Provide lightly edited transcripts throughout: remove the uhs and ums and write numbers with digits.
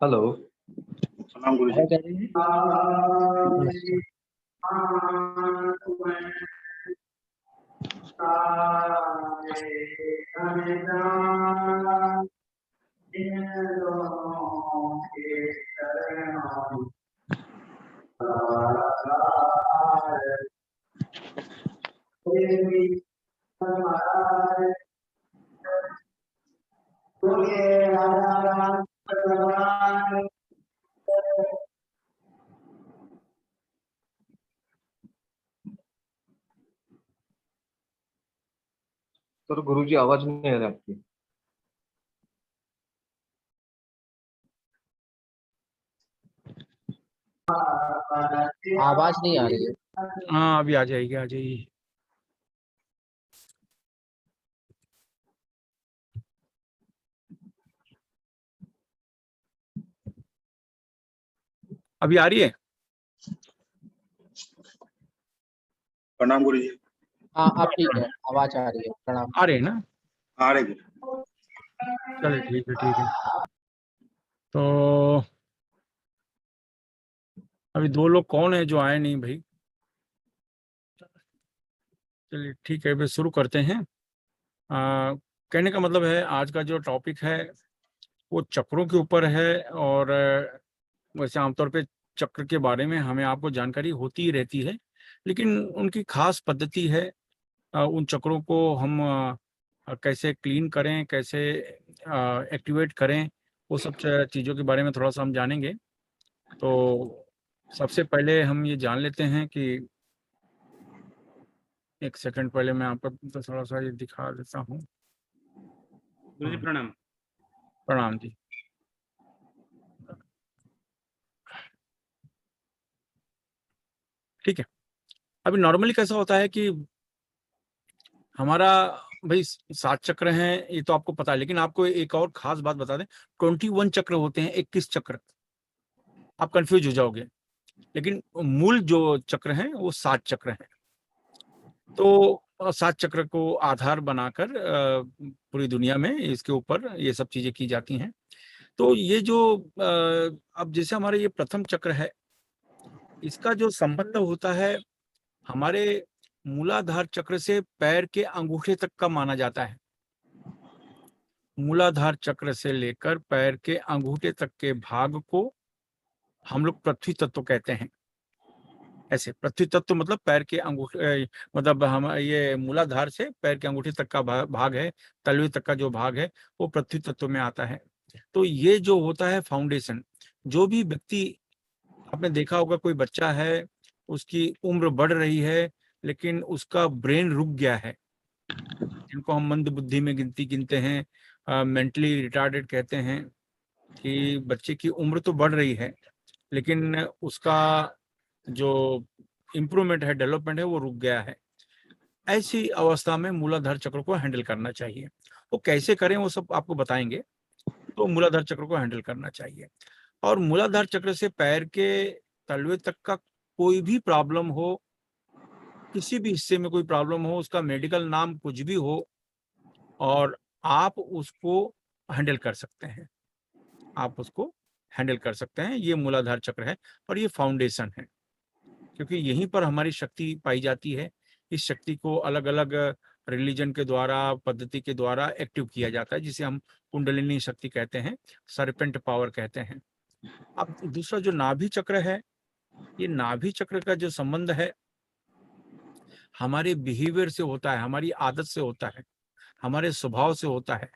Hello. सलाम गुरु जी। तो गुरुजी आवाज नहीं आ रही आपकी। आवाज नहीं आ रही है। हाँ अभी आ जाएगी, आ जाएगी। अभी आ रही है। प्रणाम गुरु जी। हाँ अब ठीक है, आवाज आ रही है। प्रणाम। आ रहे हैं ना? आ रहे गुरु। चलिए ठीक है, ठीक है। तो अभी दो लोग कौन है जो आए नहीं भाई? चलिए ठीक है, फिर शुरू करते हैं। कहने का मतलब है आज का जो टॉपिक है वो चक्रों के ऊपर है। और वैसे आमतौर पे चक्र के बारे में हमें आपको जानकारी होती ही रहती है, लेकिन उनकी खास पद्धति है। उन चक्रों को हम कैसे क्लीन करें, कैसे एक्टिवेट करें, वो सब चीज़ों के बारे में थोड़ा सा हम जानेंगे। तो सबसे पहले हम ये जान लेते हैं कि एक सेकंड पहले मैं आपको तो थोड़ा सा ये दिखा देता हूँ। गुरु जी प्रणाम। प्रणाम जी। ठीक है। अभी नॉर्मली कैसा होता है कि हमारा भाई 7 चक्र हैं, ये तो आपको पता है, लेकिन आपको एक और खास बात बता दें, 21 चक्र होते हैं, 21 चक्र। आप कंफ्यूज हो जाओगे, लेकिन मूल जो चक्र हैं वो 7 चक्र हैं। तो 7 चक्र को आधार बनाकर पूरी दुनिया में इसके ऊपर ये सब चीजें की जाती हैं। तो ये जो अब जैसे हमारे ये प्रथम चक्र है, इसका जो संबंध होता है हमारे मूलाधार चक्र से पैर के अंगूठे तक का माना जाता है। मूलाधार चक्र से लेकर पैर के अंगूठे तक के भाग को हम लोग पृथ्वी तत्व कहते हैं। ऐसे पृथ्वी तत्व मतलब पैर के अंगूठे, मतलब हम ये मूलाधार से पैर के अंगूठे तक का भाग है, तलवे तक का जो भाग है वो पृथ्वी तत्व में आता है। तो ये जो होता है फाउंडेशन, जो भी व्यक्ति, आपने देखा होगा कोई बच्चा है, उसकी उम्र बढ़ रही है लेकिन उसका ब्रेन रुक गया है, जिनको हम मंद बुद्धि में गिनते हैं, मेंटली रिटार्डेड कहते हैं, कि बच्चे की उम्र तो बढ़ रही है लेकिन उसका जो इम्प्रूवमेंट है, डेवलपमेंट है, वो रुक गया है। ऐसी अवस्था में मूलाधार चक्र को हैंडल करना चाहिए। वो कैसे करें वो सब आपको बताएंगे। तो मूलाधार चक्र को हैंडल करना चाहिए। और मूलाधार चक्र से पैर के तलवे तक का कोई भी प्रॉब्लम हो, किसी भी हिस्से में कोई प्रॉब्लम हो, उसका मेडिकल नाम कुछ भी हो, और आप उसको हैंडल कर सकते हैं, आप उसको हैंडल कर सकते हैं। ये मूलाधार चक्र है और ये फाउंडेशन है, क्योंकि यहीं पर हमारी शक्ति पाई जाती है। इस शक्ति को अलग अलग रिलीजन के द्वारा, पद्धति के द्वारा एक्टिव किया जाता है, जिसे हम कुंडलिनी शक्ति कहते हैं, सरपेंट पावर कहते हैं। अब दूसरा जो नाभि चक्र है, ये नाभि चक्र का जो संबंध है हमारे बिहेवियर से होता है, हमारी आदत से होता है, हमारे स्वभाव से होता है।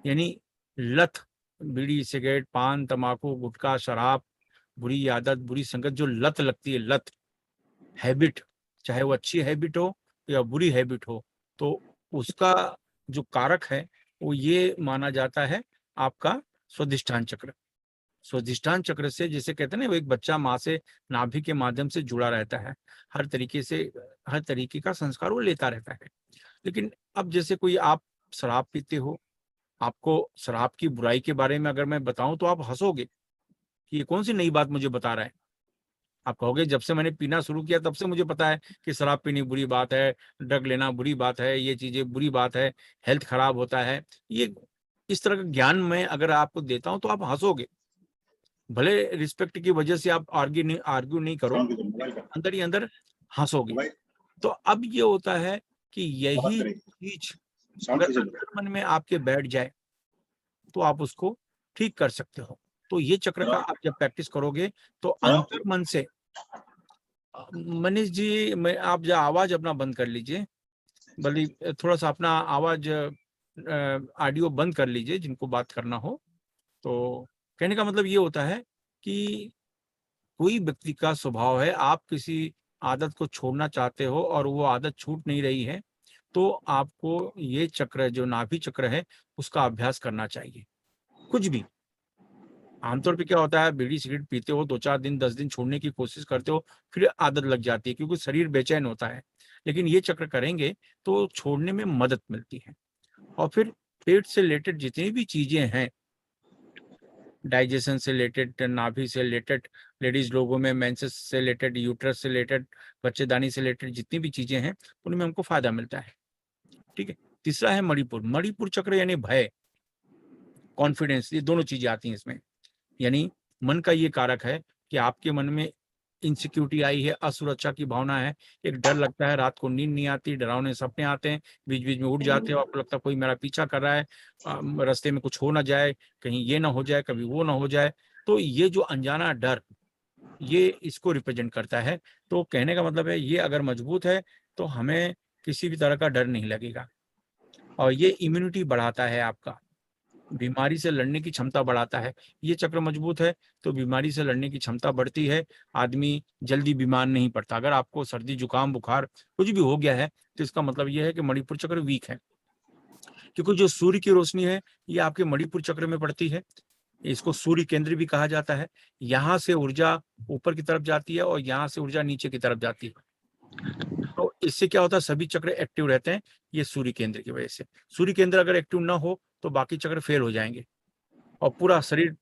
यानी लत, बीड़ी, सिगरेट, पान, तंबाकू, गुटखा, शराब, बुरी आदत, बुरी संगत, जो लत लगती है, लत हैबिट, चाहे वो अच्छी हैबिट हो या बुरी हैबिट हो, तो उसका जो कारक है वो ये माना जाता है आपका स्वादिष्ठान चक्र। स्वादिष्ठान चक्र से, जिसे कहते हैं ना, वो एक बच्चा माँ से नाभि के माध्यम से जुड़ा रहता है, हर तरीके से, हर तरीके का संस्कार वो लेता रहता है। लेकिन अब जैसे कोई आप शराब पीते हो, आपको शराब की बुराई के बारे में अगर मैं बताऊं तो आप हंसोगे कि ये कौन सी नई बात मुझे बता रहा है। आप कहोगे जब से मैंने पीना शुरू किया तब से मुझे पता है कि शराब पीनी बुरी बात है, ड्रग लेना बुरी बात है, ये चीजें बुरी बात है, हेल्थ खराब होता है। ये इस तरह का ज्ञान मैं अगर आपको देता हूं तो आप हंसोगे। भले रिस्पेक्ट की वजह से आप आर्ग्यू नहीं करो, अंदर ही अंदर हंसोगे। तो अब ये होता है कि यही चीज अगर अंदर मन में आपके बैठ जाए तो आप उसको ठीक कर सकते हो। तो ये चक्र का आप जब प्रैक्टिस करोगे तो अंतर मन से, मनीष जी, मैं आप जो आवाज अपना बंद कर लीजिए, भले थोड़ा सा अपना आवाज ऑडियो बंद कर लीजिए जिनको बात करना हो। तो कहने का मतलब ये होता है कि कोई व्यक्ति का स्वभाव है, आप किसी आदत को छोड़ना चाहते हो और वो आदत छूट नहीं रही है, तो आपको ये चक्र जो नाभि चक्र है उसका अभ्यास करना चाहिए। कुछ भी, आमतौर पे क्या होता है, बीड़ी सिगरेट पीते हो, 2-4 दिन 10 दिन छोड़ने की कोशिश करते हो, फिर आदत लग जाती है क्योंकि शरीर बेचैन होता है। लेकिन ये चक्र करेंगे तो छोड़ने में मदद मिलती है। और फिर पेट से रिलेटेड जितनी भी चीजें हैं, डाइजेशन से रिलेटेड, नाभि से रिलेटेड, लेडीज लोगों में मेंसेस से रिलेटेड, यूट्रस से रिलेटेड, बच्चेदानी से रिलेटेड जितनी भी चीजें हैं उनमें हमको फायदा मिलता है। ठीक है। तीसरा है मणिपुर। मणिपुर चक्र यानी भय, कॉन्फिडेंस, ये दोनों चीजें आती हैं इसमें। यानी मन का ये कारक है कि आपके मन में इनसिक्योरिटी आई है, असुरक्षा की भावना है, एक डर लगता है, रात को नींद नहीं आती, डरावने सपने आते हैं, बीच बीच में उठ जाते हो, आपको लगता है कोई मेरा पीछा कर रहा है, रास्ते में कुछ हो ना जाए, कहीं ये ना हो जाए, कभी वो ना हो जाए। तो ये जो अनजाना डर, ये इसको रिप्रेजेंट करता है। तो कहने का मतलब है ये अगर मजबूत है तो हमें किसी भी तरह का डर नहीं लगेगा। और ये इम्यूनिटी बढ़ाता है, आपका बीमारी से लड़ने की क्षमता बढ़ाता है। ये चक्र मजबूत है तो बीमारी से लड़ने की क्षमता बढ़ती है, आदमी जल्दी बीमार नहीं पड़ता। अगर आपको सर्दी जुकाम बुखार कुछ भी हो गया है तो इसका मतलब ये है कि मणिपुर चक्र वीक है, क्योंकि जो सूर्य की रोशनी है ये आपके मणिपुर चक्र में पड़ती है। इसको सूर्य केंद्र भी कहा जाता है। यहाँ से ऊर्जा ऊपर की तरफ जाती है और यहाँ से ऊर्जा नीचे की तरफ जाती है। तो इससे क्या होता है, सभी चक्र एक्टिव रहते हैं, ये सूर्य केंद्र की वजह से। सूर्य केंद्र अगर एक्टिव ना हो तो बाकी चक्र फेल हो जाएंगे और पूरा शरीर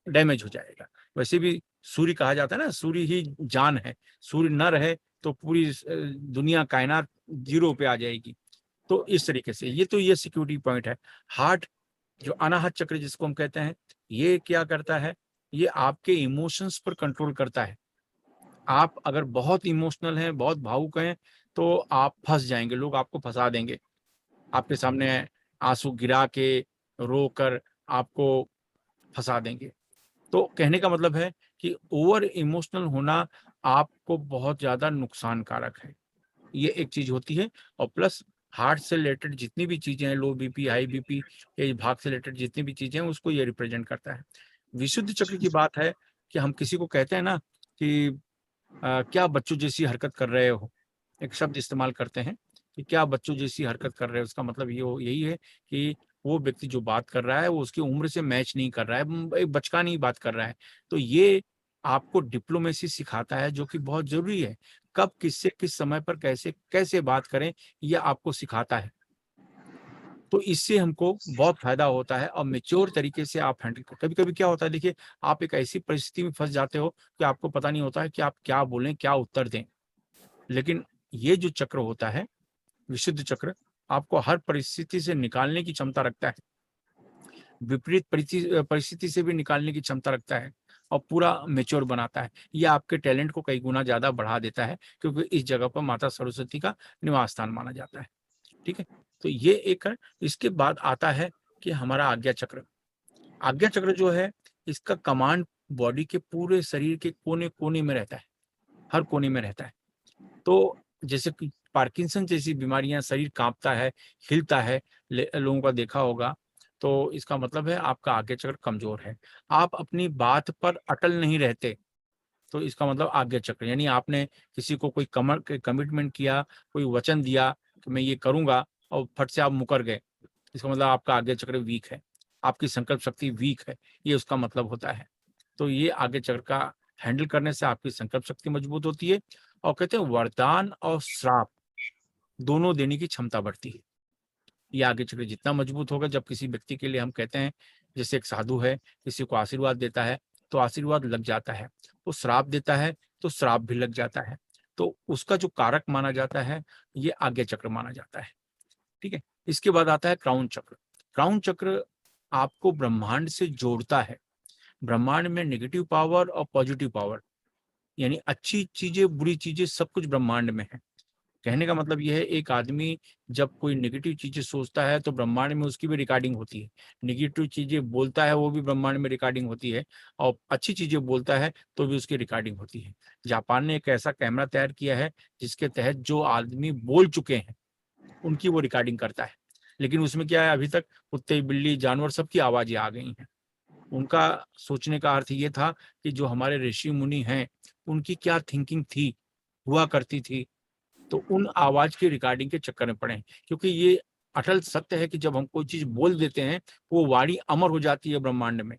डैमेज हो जाएगा। वैसे भी सूर्य कहा जाता है ना, सूर्य ही जान है, सूर्य न रहे तो पूरी दुनिया कायनात जीरो पे आ जाएगी। तो इस तरीके से ये सिक्योरिटी पॉइंट है। हार्ट, जो अनाहत चक्र जिसको हम कहते हैं, ये क्या करता है, ये आपके इमोशंस पर कंट्रोल करता है। आप अगर बहुत इमोशनल हैं, बहुत भावुक हैं, तो आप फंस जाएंगे, लोग आपको फंसा देंगे, आपके सामने आंसू गिरा के रो कर आपको फंसा देंगे। तो कहने का मतलब है कि ओवर इमोशनल होना आपको बहुत ज्यादा नुकसानकारक है, ये एक चीज होती है। और प्लस हार्ट से रिलेटेड जितनी भी चीजें हैं, लो बीपी, हाई बीपी, ये भाग से रिलेटेड जितनी भी चीजें हैं, उसको ये रिप्रेजेंट करता है। विशुद्ध चक्र की बात है कि हम किसी को कहते हैं ना कि क्या बच्चों जैसी हरकत कर रहे हो, एक शब्द इस्तेमाल करते हैं कि क्या बच्चों जैसी हरकत कर रहे हो। उसका मतलब यही है कि वो व्यक्ति जो बात कर रहा है वो उसकी उम्र से मैच नहीं कर रहा है, एक बचकानी बात कर रहा है। तो ये आपको डिप्लोमेसी सिखाता है, जो कि बहुत जरूरी है। कब किससे किस समय पर कैसे कैसे बात करें, ये आपको सिखाता है। तो इससे हमको बहुत फायदा होता है और मेच्योर तरीके से आप हैंडल कर। कभी कभी क्या होता है, देखिए, आप एक ऐसी परिस्थिति में फंस जाते हो कि आपको पता नहीं होता है कि आप क्या बोलें, क्या उत्तर दें। लेकिन ये जो चक्र होता है, विशुद्ध चक्र, आपको हर परिस्थिति से निकालने की क्षमता रखता है, विपरीत परिस्थिति से भी निकालने की क्षमता रखता है और पूरा मेच्योर बनाता है। ये आपके टैलेंट को कई गुना ज्यादा बढ़ा देता है, क्योंकि इस जगह पर माता सरस्वती का निवास स्थान माना जाता है। ठीक है, तो ये एक है। इसके बाद आता है कि हमारा आज्ञा चक्र। आज्ञा चक्र जो है, इसका कमांड बॉडी के पूरे शरीर के कोने कोने में रहता है, हर कोने में रहता है। तो जैसे कि पार्किंसन जैसी बीमारियां, शरीर कांपता है, हिलता है, लोगों का देखा होगा, तो इसका मतलब है आपका आज्ञा चक्र कमजोर है। आप अपनी बात पर अटल नहीं रहते, तो इसका मतलब आज्ञा चक्र, यानी आपने किसी को कोई कमिटमेंट किया, कोई वचन दिया कि मैं ये करूंगा, और फट से आप मुकर गए, इसका मतलब आपका आज्ञा चक्र वीक है, आपकी संकल्प शक्ति वीक है, ये उसका मतलब होता है। तो ये आज्ञा चक्र का हैंडल करने से आपकी संकल्प शक्ति मजबूत होती है। और कहते हैं वरदान और श्राप दोनों देने की क्षमता बढ़ती है। ये आगे चक्र जितना मजबूत होगा, जब किसी व्यक्ति के लिए हम कहते हैं, जैसे एक साधु है, किसी को आशीर्वाद देता है तो आशीर्वाद लग जाता है, वो श्राप देता है तो श्राप भी लग जाता है। तो उसका जो कारक माना जाता है, ये आज्ञा चक्र माना जाता है। ठीक है, इसके बाद आता है क्राउन चक्र। क्राउन चक्र आपको ब्रह्मांड से जोड़ता है। ब्रह्मांड में नेगेटिव पावर और पॉजिटिव पावर, यानी अच्छी चीजें, बुरी चीजें, सब कुछ ब्रह्मांड में है। कहने का मतलब यह है, एक आदमी जब कोई नेगेटिव चीजें सोचता है तो ब्रह्मांड में उसकी भी रिकॉर्डिंग होती है, नेगेटिव चीजें बोलता है वो भी ब्रह्मांड में रिकॉर्डिंग होती है, और अच्छी चीजें बोलता है तो भी उसकी रिकॉर्डिंग होती है। जापान ने एक ऐसा कैमरा तैयार किया है जिसके तहत जो आदमी बोल चुके हैं उनकी वो रिकॉर्डिंग करता है। लेकिन उसमें क्या है, अभी तक कुत्ते, बिल्ली, जानवर सबकी आवाजें आ गई हैं। उनका सोचने का अर्थ ये था कि जो हमारे ऋषि मुनि हैं, उनकी क्या थिंकिंग थी, हुआ करती थी, तो उन आवाज की रिकॉर्डिंग के चक्कर में पड़े। क्योंकि ये अटल सत्य है कि जब हम कोई चीज बोल देते हैं, वो वाणी अमर हो जाती है ब्रह्मांड में।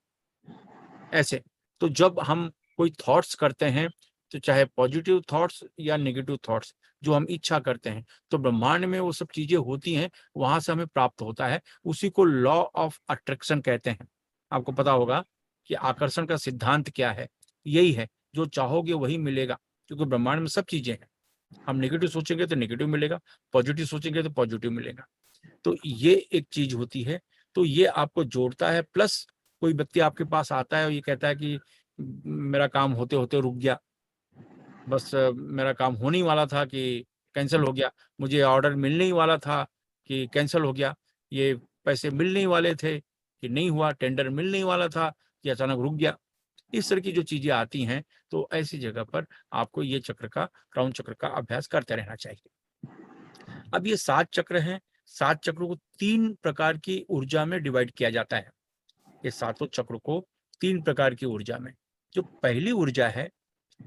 ऐसे, तो जब हम कोई थॉट्स करते हैं, तो चाहे पॉजिटिव थॉट्स या नेगेटिव थॉट्स, जो हम इच्छा करते हैं, तो ब्रह्मांड में वो सब चीजें होती हैं, वहां से हमें प्राप्त होता है। उसी को लॉ ऑफ अट्रैक्शन कहते हैं। आपको पता होगा कि आकर्षण का सिद्धांत क्या है, यही है, जो चाहोगे वही मिलेगा, क्योंकि ब्रह्मांड में सब चीजें हैं। हम नेगेटिव सोचेंगे तो नेगेटिव मिलेगा, पॉजिटिव सोचेंगे तो पॉजिटिव मिलेगा। तो ये एक चीज होती है। तो ये आपको जोड़ता है। प्लस कोई व्यक्ति आपके पास आता है और ये कहता है कि मेरा काम होते होते रुक गया, बस मेरा काम होने ही वाला था कि कैंसिल हो गया, मुझे ऑर्डर मिलने ही वाला था कि कैंसिल हो गया, ये पैसे मिलने ही वाले थे कि नहीं हुआ, टेंडर मिलने ही वाला था कि अचानक रुक गया। इस तरह की जो चीजें आती हैं, तो ऐसी जगह पर आपको ये चक्र का, क्राउन चक्र का अभ्यास करते रहना चाहिए। अब ये 7 चक्र हैं। 7 चक्रों को 3 प्रकार की ऊर्जा में डिवाइड किया जाता है। ये सातों चक्र को 3 प्रकार की ऊर्जा में, जो पहली ऊर्जा है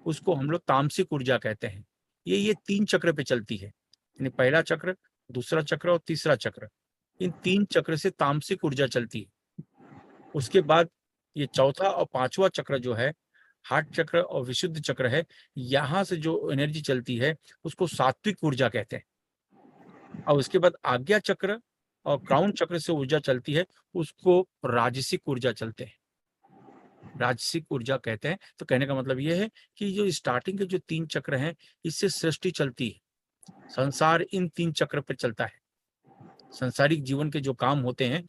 उसको हम लोग तामसिक ऊर्जा कहते हैं। ये 3 चक्र पे चलती है, यानी पहला चक्र, दूसरा चक्र और तीसरा चक्र, इन 3 चक्र से तामसिक ऊर्जा चलती है। उसके बाद ये चौथा और पांचवा चक्र जो है, हार्ट चक्र और विशुद्ध चक्र है, यहाँ से जो एनर्जी चलती है उसको सात्विक ऊर्जा कहते हैं। और उसके बाद आज्ञा चक्र और क्राउन चक्र से ऊर्जा चलती है, उसको राजसिक ऊर्जा चलते हैं, राजसिक ऊर्जा कहते हैं। तो कहने का मतलब ये है कि जो स्टार्टिंग के जो 3 चक्र हैं, इससे सृष्टि चलती है, संसार इन 3 चक्र पर चलता है। संसारिक जीवन के जो काम होते हैं,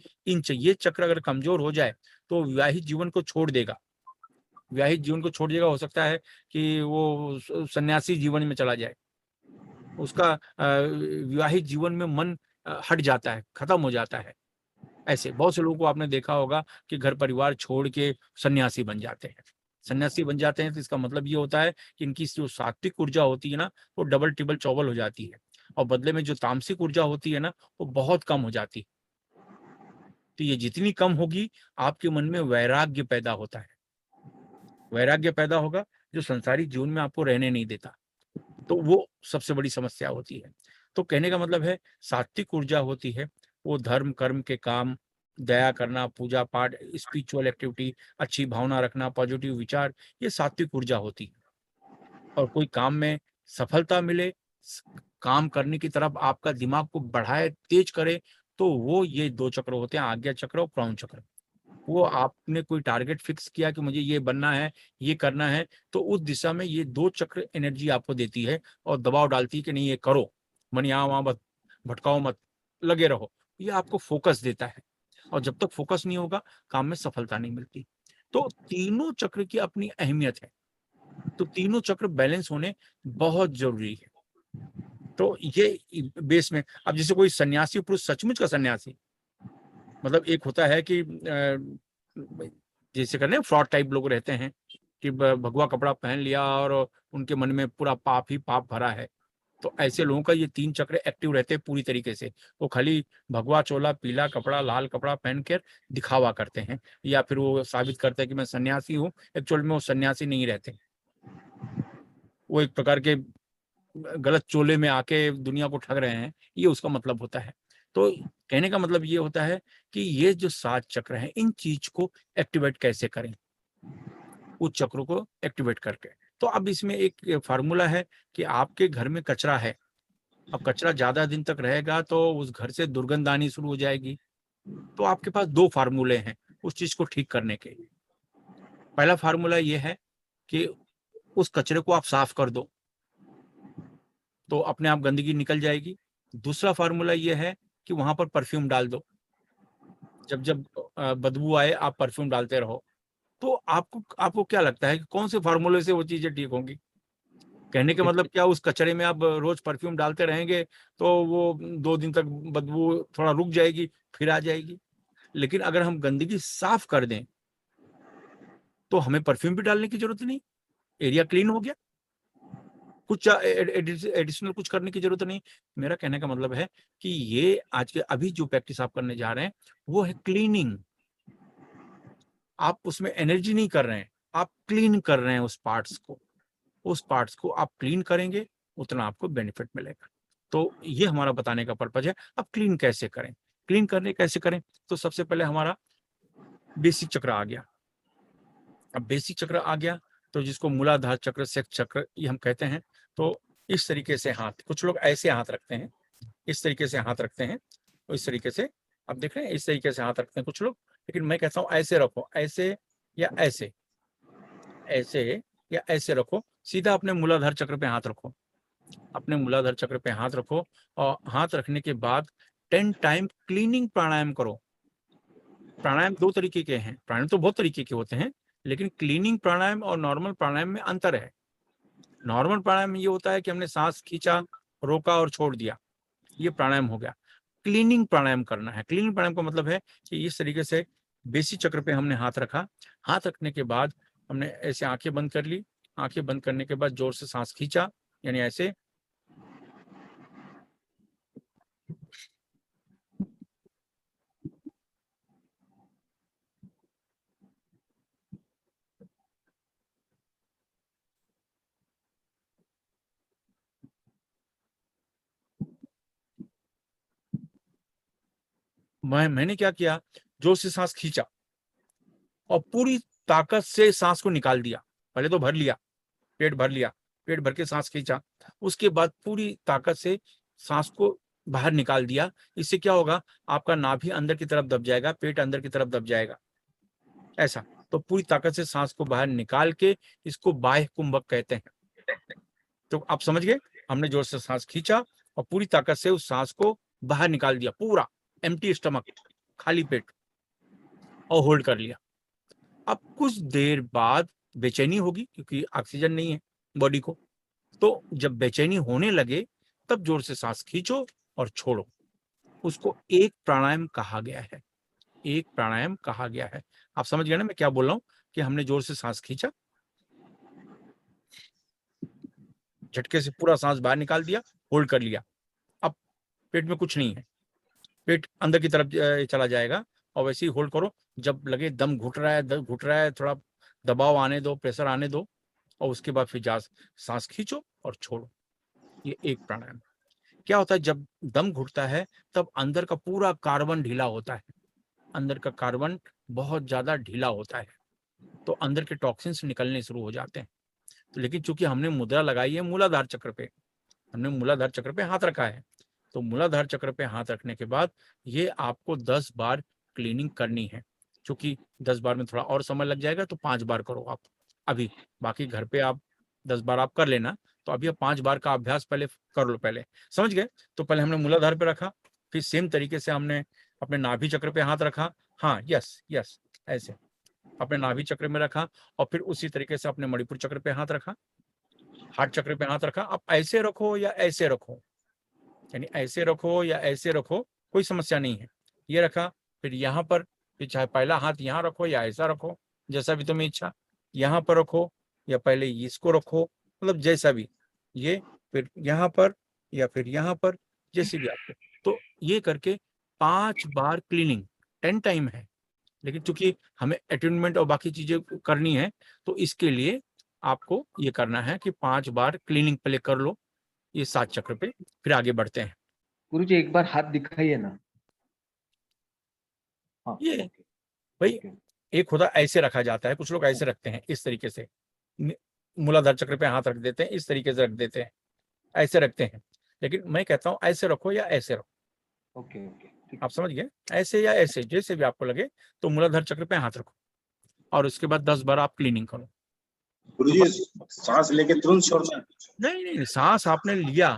ये चक्र अगर कमजोर हो जाए तो विवाहित जीवन को छोड़ देगा, विवाहित जीवन को छोड़ देगा। हो सकता है कि वो सन्यासी जीवन में चला जाए, उसका विवाहित जीवन में मन हट जाता है, खत्म हो जाता है। ऐसे बहुत से लोगों को आपने देखा होगा कि घर परिवार छोड़ के सन्यासी बन जाते हैं। सन्यासी बन जाते हैं तो इसका मतलब ये होता है कि इनकी जो सात्विक ऊर्जा होती है ना, वो डबल टिबल चौबल हो जाती है, और बदले में जो तामसिक ऊर्जा होती है ना, वो बहुत कम हो जाती है। तो ये जितनी कम होगी, आपके मन में वैराग्य पैदा होता है, वैराग्य पैदा होगा जो संसारिक जीवन में आपको रहने नहीं देता। तो वो सबसे बड़ी समस्या होती है। तो कहने का मतलब है, सात्विक ऊर्जा होती है वो धर्म कर्म के काम, दया करना, पूजा पाठ, स्पिरिचुअल एक्टिविटी, अच्छी भावना रखना, पॉजिटिव विचार, ये सात्विक ऊर्जा होती है। और कोई काम में सफलता मिले, काम करने की तरफ आपका दिमाग को बढ़ाए, तेज करे, तो वो ये 2 चक्र होते हैं, आज्ञा चक्र और क्राउन चक्र। वो आपने कोई टारगेट फिक्स किया कि मुझे ये बनना है, ये करना है, तो उस दिशा में ये 2 चक्र एनर्जी आपको देती है और दबाव डालती है कि नहीं ये करो, मन यहाँ वहां मत भटकाओ मत, लगे रहो। ये आपको फोकस देता है, और जब तक फोकस नहीं होगा, काम में सफलता नहीं मिलती। तो तीनों चक्र की अपनी अहमियत है, तो तीनों चक्र बैलेंस होने बहुत जरूरी है। तो ये बेस में, अब जैसे कोई सन्यासी पुरुष, सचमुच का सन्यासी, मतलब एक होता है कि जैसे करने फ्रॉड टाइप लोग रहते हैं कि भगवा कपड़ा पहन लिया और उनके मन में पूरा पाप ही पाप भरा है। तो ऐसे लोगों का ये 3 चक्र एक्टिव रहते हैं पूरी तरीके से। वो खाली भगवा चोला, पीला कपड़ा, लाल कपड़ा पहन कर दिखावा करते हैं, या फिर वो साबित करते हैं कि मैं सन्यासी हूँ, एक्चुअल में वो सन्यासी नहीं रहते, वो एक प्रकार के गलत चोले में आके दुनिया को ठग रहे हैं, ये उसका मतलब होता है। तो कहने का मतलब ये होता है कि ये जो 7 चक्र हैं, इन चीज को एक्टिवेट कैसे करें, उस चक्रों को एक्टिवेट करके। तो अब इसमें एक फार्मूला है कि आपके घर में कचरा है, अब कचरा ज्यादा दिन तक रहेगा तो उस घर से दुर्गंध आनी शुरू हो जाएगी। तो आपके पास 2 फार्मूले हैं उस चीज को ठीक करने के। पहला फार्मूला ये है कि उस कचरे को आप साफ कर दो, तो अपने आप गंदगी निकल जाएगी। दूसरा फार्मूला ये है कि वहां पर परफ्यूम डाल दो, जब जब बदबू आए आप परफ्यूम डालते रहो। तो आपको क्या लगता है कि कौन से फार्मूले से वो चीजें ठीक होंगी? कहने का मतलब क्या, उस कचरे में आप रोज परफ्यूम डालते रहेंगे तो वो 2 दिन तक बदबू थोड़ा रुक जाएगी, फिर आ जाएगी। लेकिन अगर हम गंदगी साफ कर दें तो हमें परफ्यूम भी डालने की जरूरत नहीं, एरिया क्लीन हो गया, कुछ एडिशनल कुछ करने की जरूरत नहीं। मेरा कहने का मतलब है कि ये आज के अभी जो प्रैक्टिस आप करने जा रहे हैं वो है क्लीनिंग। आप उसमें एनर्जी नहीं कर रहे हैं, आप क्लीन कर रहे हैं उस पार्ट्स को, उस पार्ट्स को आप क्लीन करेंगे उतना आपको बेनिफिट मिलेगा। तो ये हमारा बताने का पर्पज है। अब क्लीन कैसे करें, क्लीन करने कैसे करें, तो सबसे पहले हमारा बेसिक चक्र आ गया। अब बेसिक चक्र आ गया तो जिसको मूलाधार चक्र, सेक्स चक्र ये हम कहते हैं। तो इस तरीके से हाथ, कुछ लोग ऐसे हाथ रखते हैं, इस तरीके से हाथ रखते हैं, तो इस तरीके से आप देख रहे हैं, इस तरीके से हाथ रखते हैं कुछ लोग। लेकिन मैं कहता हूं ऐसे रखो, ऐसे या ऐसे, ऐसे या ऐसे रखो, सीधा अपने मूलाधार चक्र पे हाथ रखो, अपने मूलाधार चक्र पे हाथ रखो। और हाथ रखने के बाद 10 टाइम क्लीनिंग प्राणायाम करो। प्राणायाम 2 तरीके के हैं, प्राणायाम तो बहुत तरीके के होते हैं, लेकिन क्लीनिंग प्राणायाम और नॉर्मल प्राणायाम में अंतर है। नॉर्मल प्राणायाम में ये होता है कि हमने सांस खींचा, रोका और छोड़ दिया, ये प्राणायाम हो गया। क्लीनिंग प्राणायाम करना है, क्लीनिंग प्राणायाम का मतलब है कि इस तरीके से बेसिक चक्र पे हमने हाथ रखा, हाथ रखने के बाद हमने ऐसे आंखें बंद कर ली, आंखें बंद करने के बाद जोर से सांस खींचा, यानी ऐसे, मैंने क्या किया, जोर से सांस खींचा, और पूरी ताकत से सांस को निकाल दिया। पहले तो भर लिया, पेट भर लिया, पेट भर के सांस खींचा, उसके बाद पूरी ताकत से सांस को बाहर निकाल दिया। इससे क्या होगा, आपका नाभि अंदर की तरफ दब जाएगा, पेट अंदर की तरफ दब जाएगा, ऐसा। तो पूरी ताकत से सांस को बाहर निकाल के इसको बाह्य कुंभक कहते हैं। तो आप समझ गए, हमने जोर से सांस खींचा और पूरी ताकत से उस सांस को बाहर निकाल दिया, पूरा एम्प्टी स्टमक, खाली पेट, और होल्ड कर लिया। अब कुछ देर बाद बेचैनी होगी क्योंकि ऑक्सीजन नहीं है बॉडी को। तो जब बेचैनी होने लगे तब जोर से सांस खींचो और छोड़ो। उसको एक प्राणायाम कहा गया है, एक प्राणायाम कहा गया है। आप समझ गए ना मैं क्या बोल रहा हूं, कि हमने जोर से सांस खींचा, झटके से पूरा सांस बाहर निकाल दिया, होल्ड कर लिया। अब पेट में कुछ नहीं है, पेट अंदर की तरफ चला जाएगा, और वैसे ही होल्ड करो। जब लगे दम घुट रहा है, घुट रहा है, थोड़ा दबाव आने दो, प्रेशर आने दो, और उसके बाद फिर सांस खींचो और छोड़ो। ये एक प्राणायाम। क्या होता है, जब दम घुटता है तब अंदर का पूरा कार्बन ढीला होता है, अंदर का कार्बन बहुत ज्यादा ढीला होता है, तो अंदर के टॉक्सिन्स निकलने शुरू हो जाते हैं। तो लेकिन चूंकि हमने मुद्रा लगाई है मूलाधार चक्र पे, हमने मूलाधार चक्र पे हाथ रखा है, तो मूलाधार चक्र पे हाथ रखने के बाद ये आपको 10 बार क्लीनिंग करनी है। क्योंकि 10 बार में थोड़ा और समय लग जाएगा, तो 5 बार करो आप अभी। बाकी घर पे आप 10 बार आप कर लेना, तो अभी आप 5 बार का अभ्यास पहले कर लो। पहले समझ गए? तो पहले हमने मूलाधार पे रखा, फिर सेम तरीके से हमने अपने नाभि चक्र पे हाथ रखा, हाँ यस यस, ऐसे अपने नाभि चक्र में रखा, और फिर उसी तरीके से अपने मणिपुर चक्र पे हाथ रखा, हार्ट चक्र पे हाथ रखा। आप ऐसे रखो या ऐसे रखो, यानी ऐसे रखो या ऐसे रखो, कोई समस्या नहीं है। ये रखा, फिर यहाँ पर, फिर चाहे पहला हाथ यहाँ रखो या ऐसा रखो, जैसा भी तुम्हें इच्छा, यहाँ पर रखो या पहले इसको रखो, मतलब जैसा भी, ये फिर यहाँ पर या फिर यहाँ पर, जैसे भी आपको। तो ये करके 5 बार क्लीनिंग, 10 टाइम है, लेकिन चूंकि हमें अटेन्मेंट और बाकी चीजें करनी है, तो इसके लिए आपको ये करना है कि 5 बार क्लीनिंग पहले कर लो, ये 7 चक्र पे, फिर आगे बढ़ते हैं। गुरुजी एक बार हाथ दिखाइए ना। हाँ ये ओके भाई, ओके एक होता ऐसे रखा जाता है, कुछ लोग ऐसे रखते हैं, इस तरीके से मूलाधार चक्र पे हाथ रख देते हैं, इस तरीके से रख देते हैं, ऐसे रखते हैं। लेकिन मैं कहता हूं ऐसे रखो या ऐसे रखो, ओके ओके ठीक आप समझ गए, ऐसे या ऐसे, जैसे भी आपको लगे। तो मूलाधार चक्र पे हाथ रखो और उसके बाद 10 बार आप क्लीनिंग करो। गुरुजी सांस लेके तुरंत छोड़ना है? नहीं नहीं, सांस आपने लिया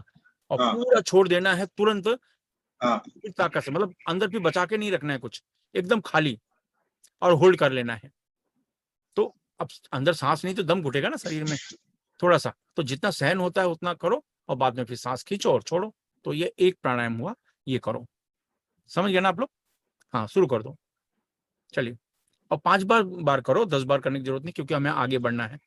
और हाँ पूरा छोड़ देना है तुरंत, हाँ पूरी ताकत से, मतलब अंदर भी बचा के नहीं रखना है कुछ, एकदम खाली, और होल्ड कर लेना है। तो अब अंदर सांस नहीं तो दम घुटेगा ना शरीर में थोड़ा सा, तो जितना सहन होता है उतना करो, और बाद में फिर सांस खींचो और छोड़ो। तो ये एक प्राणायाम हुआ, ये करो। समझ गए ना आप लोग? हाँ, शुरू कर दो, चलिए। और 5 बार करो, 10 बार करने की जरूरत नहीं, क्योंकि हमें आगे बढ़ना है।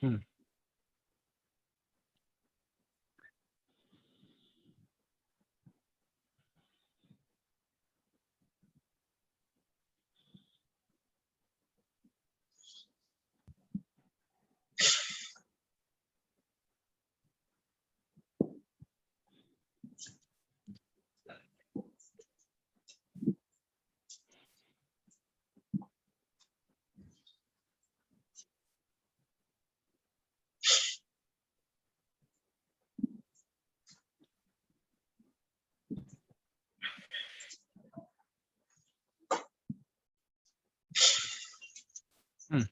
हम्म। हम्म।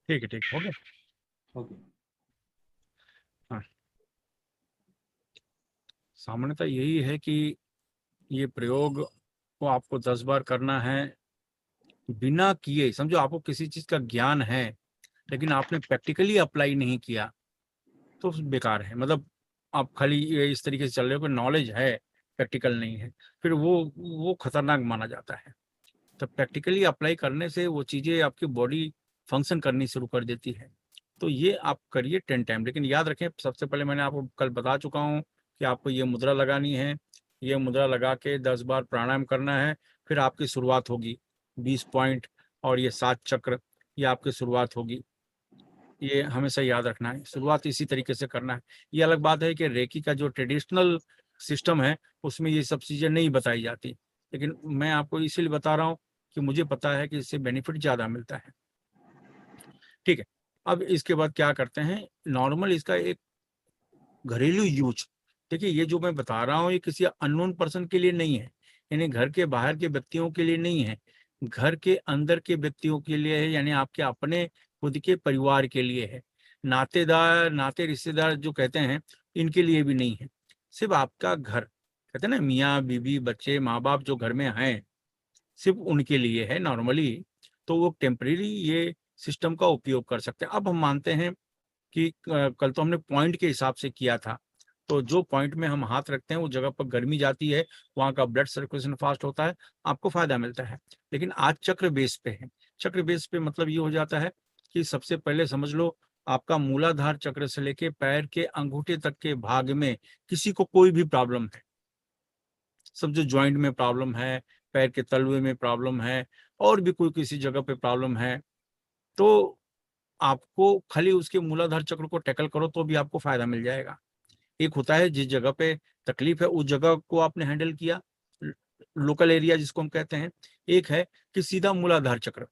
ठीक है, ठीक है, हो गया। ओके। हाँ, सामान्यतः यही है कि ये प्रयोग को आपको 10 बार करना है बिना किए। समझो आपको किसी चीज का ज्ञान है लेकिन आपने प्रैक्टिकली अप्लाई नहीं किया तो बेकार है। मतलब आप खाली ये इस तरीके से चल रहे हो कि नॉलेज है, प्रैक्टिकल नहीं है, फिर वो खतरनाक माना जाता है। तो प्रैक्टिकली अप्लाई करने से वो चीज़ें आपकी बॉडी फंक्शन करनी शुरू कर देती है। तो ये आप करिए 10 टाइम। लेकिन याद रखें, सबसे पहले मैंने आपको कल बता चुका हूँ कि आपको ये मुद्रा लगानी है। ये मुद्रा लगा के 10 बार प्राणायाम करना है। फिर आपकी शुरुआत होगी 20 पॉइंट और ये 7 चक्र, ये आपकी शुरुआत होगी। ये हमेशा याद रखना है, शुरुआत इसी तरीके से करना है। ये अलग बात है कि रेकी का जो ट्रेडिशनल सिस्टम है उसमें ये सब चीज़ें नहीं बताई जाती, लेकिन मैं आपको इसीलिए बता रहा हूँ कि मुझे पता है कि इससे बेनिफिट ज़्यादा मिलता है। ठीक है, अब इसके बाद क्या करते हैं, नॉर्मल इसका एक घरेलू यूज। देखिए, ये जो मैं बता रहा हूँ ये किसी अननोन पर्सन के लिए नहीं है, यानी घर के बाहर के व्यक्तियों के लिए नहीं है, घर के अंदर के व्यक्तियों के लिए है, यानी आपके अपने खुद के परिवार के लिए है। नातेदार, नाते रिश्तेदार जो कहते हैं, इनके लिए भी नहीं है। सिर्फ आपका घर, कहते हैं ना, मियाँ बीबी बच्चे माँ बाप जो घर में हैं, सिर्फ उनके लिए है नॉर्मली। तो वो टेम्परेरी ये सिस्टम का उपयोग कर सकते हैं। अब हम मानते हैं कि कल तो हमने पॉइंट के हिसाब से किया था, तो जो पॉइंट में हम हाथ रखते हैं उस जगह पर गर्मी जाती है, वहाँ का ब्लड सर्कुलेशन फास्ट होता है, आपको फायदा मिलता है। लेकिन आज चक्र बेस पे है। चक्र बेस पे मतलब ये हो जाता है कि सबसे पहले समझ लो, आपका मूलाधार चक्र से लेके पैर के अंगूठे तक के भाग में किसी को कोई भी प्रॉब्लम है, सब जो ज्वाइंट में प्रॉब्लम है, पैर के तलवे में प्रॉब्लम है, और भी कोई किसी जगह पे प्रॉब्लम है, तो आपको खाली उसके मूलाधार चक्र को टैकल करो तो भी आपको फायदा मिल जाएगा। एक होता है जिस जगह पे तकलीफ है उस जगह को आपने हैंडल किया, लोकल एरिया जिसको हम कहते हैं। एक है कि सीधा मूलाधार चक्र।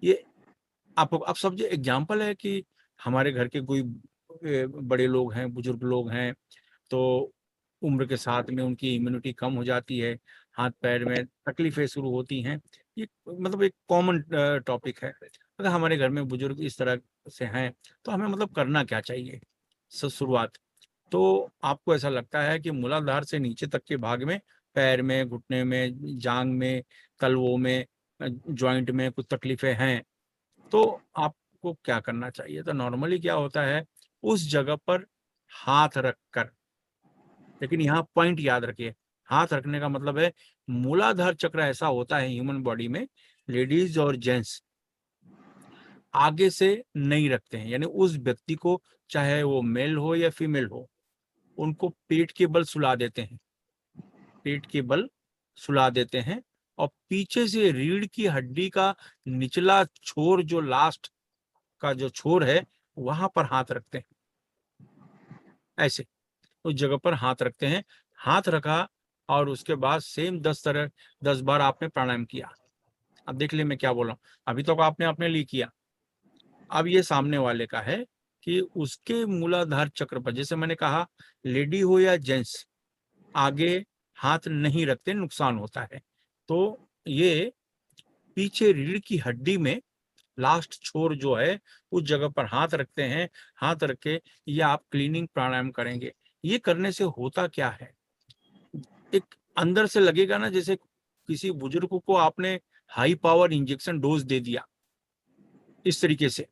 ये आप अब सब जो एग्जाम्पल है कि हमारे घर के कोई बड़े लोग हैं, बुजुर्ग लोग हैं, तो उम्र के साथ में उनकी इम्यूनिटी कम हो जाती है, हाथ पैर में तकलीफें शुरू होती हैं। ये मतलब एक कॉमन टॉपिक है। अगर हमारे घर में बुजुर्ग इस तरह से हैं तो हमें मतलब करना क्या चाहिए। शुरुआत तो आपको ऐसा लगता है कि मूलाधार से नीचे तक के भाग में, पैर में, घुटने में, जांग में, तलवों में, जॉइंट में कुछ तकलीफें हैं, तो आपको क्या करना चाहिए। तो नॉर्मली क्या होता है, उस जगह पर हाथ रखकर, लेकिन यहाँ पॉइंट याद रखिए, हाथ रखने का मतलब है मूलाधार चक्र ऐसा होता है ह्यूमन बॉडी में, लेडीज और जेंट्स आगे से नहीं रखते हैं। यानी उस व्यक्ति को, चाहे वो मेल हो या फीमेल हो, उनको पेट के बल सुला देते हैं, पेट के बल सुला देते हैं, और पीछे से रीढ़ की हड्डी का निचला छोर, जो लास्ट का जो छोर है, वहां पर हाथ रखते हैं। ऐसे उस जगह पर हाथ रखते हैं। हाथ रखा और उसके बाद सेम 10 बार आपने प्राणायाम किया। अब देख ले मैं क्या बोल रहा हूँ, अभी तक आपने अपने लिए किया, अब ये सामने वाले का है कि उसके मूलाधार चक्र पर, जैसे मैंने कहा, लेडी हो या जेंट्स, आगे हाथ नहीं रखते, नुकसान होता है। तो ये पीछे रीढ़ की हड्डी में लास्ट छोर जो है उस जगह पर हाथ रखते हैं। हाथ रख के ये आप क्लीनिंग प्राणायाम करेंगे। ये करने से होता क्या है, एक अंदर से लगेगा ना जैसे किसी बुजुर्ग को आपने हाई पावर इंजेक्शन डोज दे दिया। इस तरीके से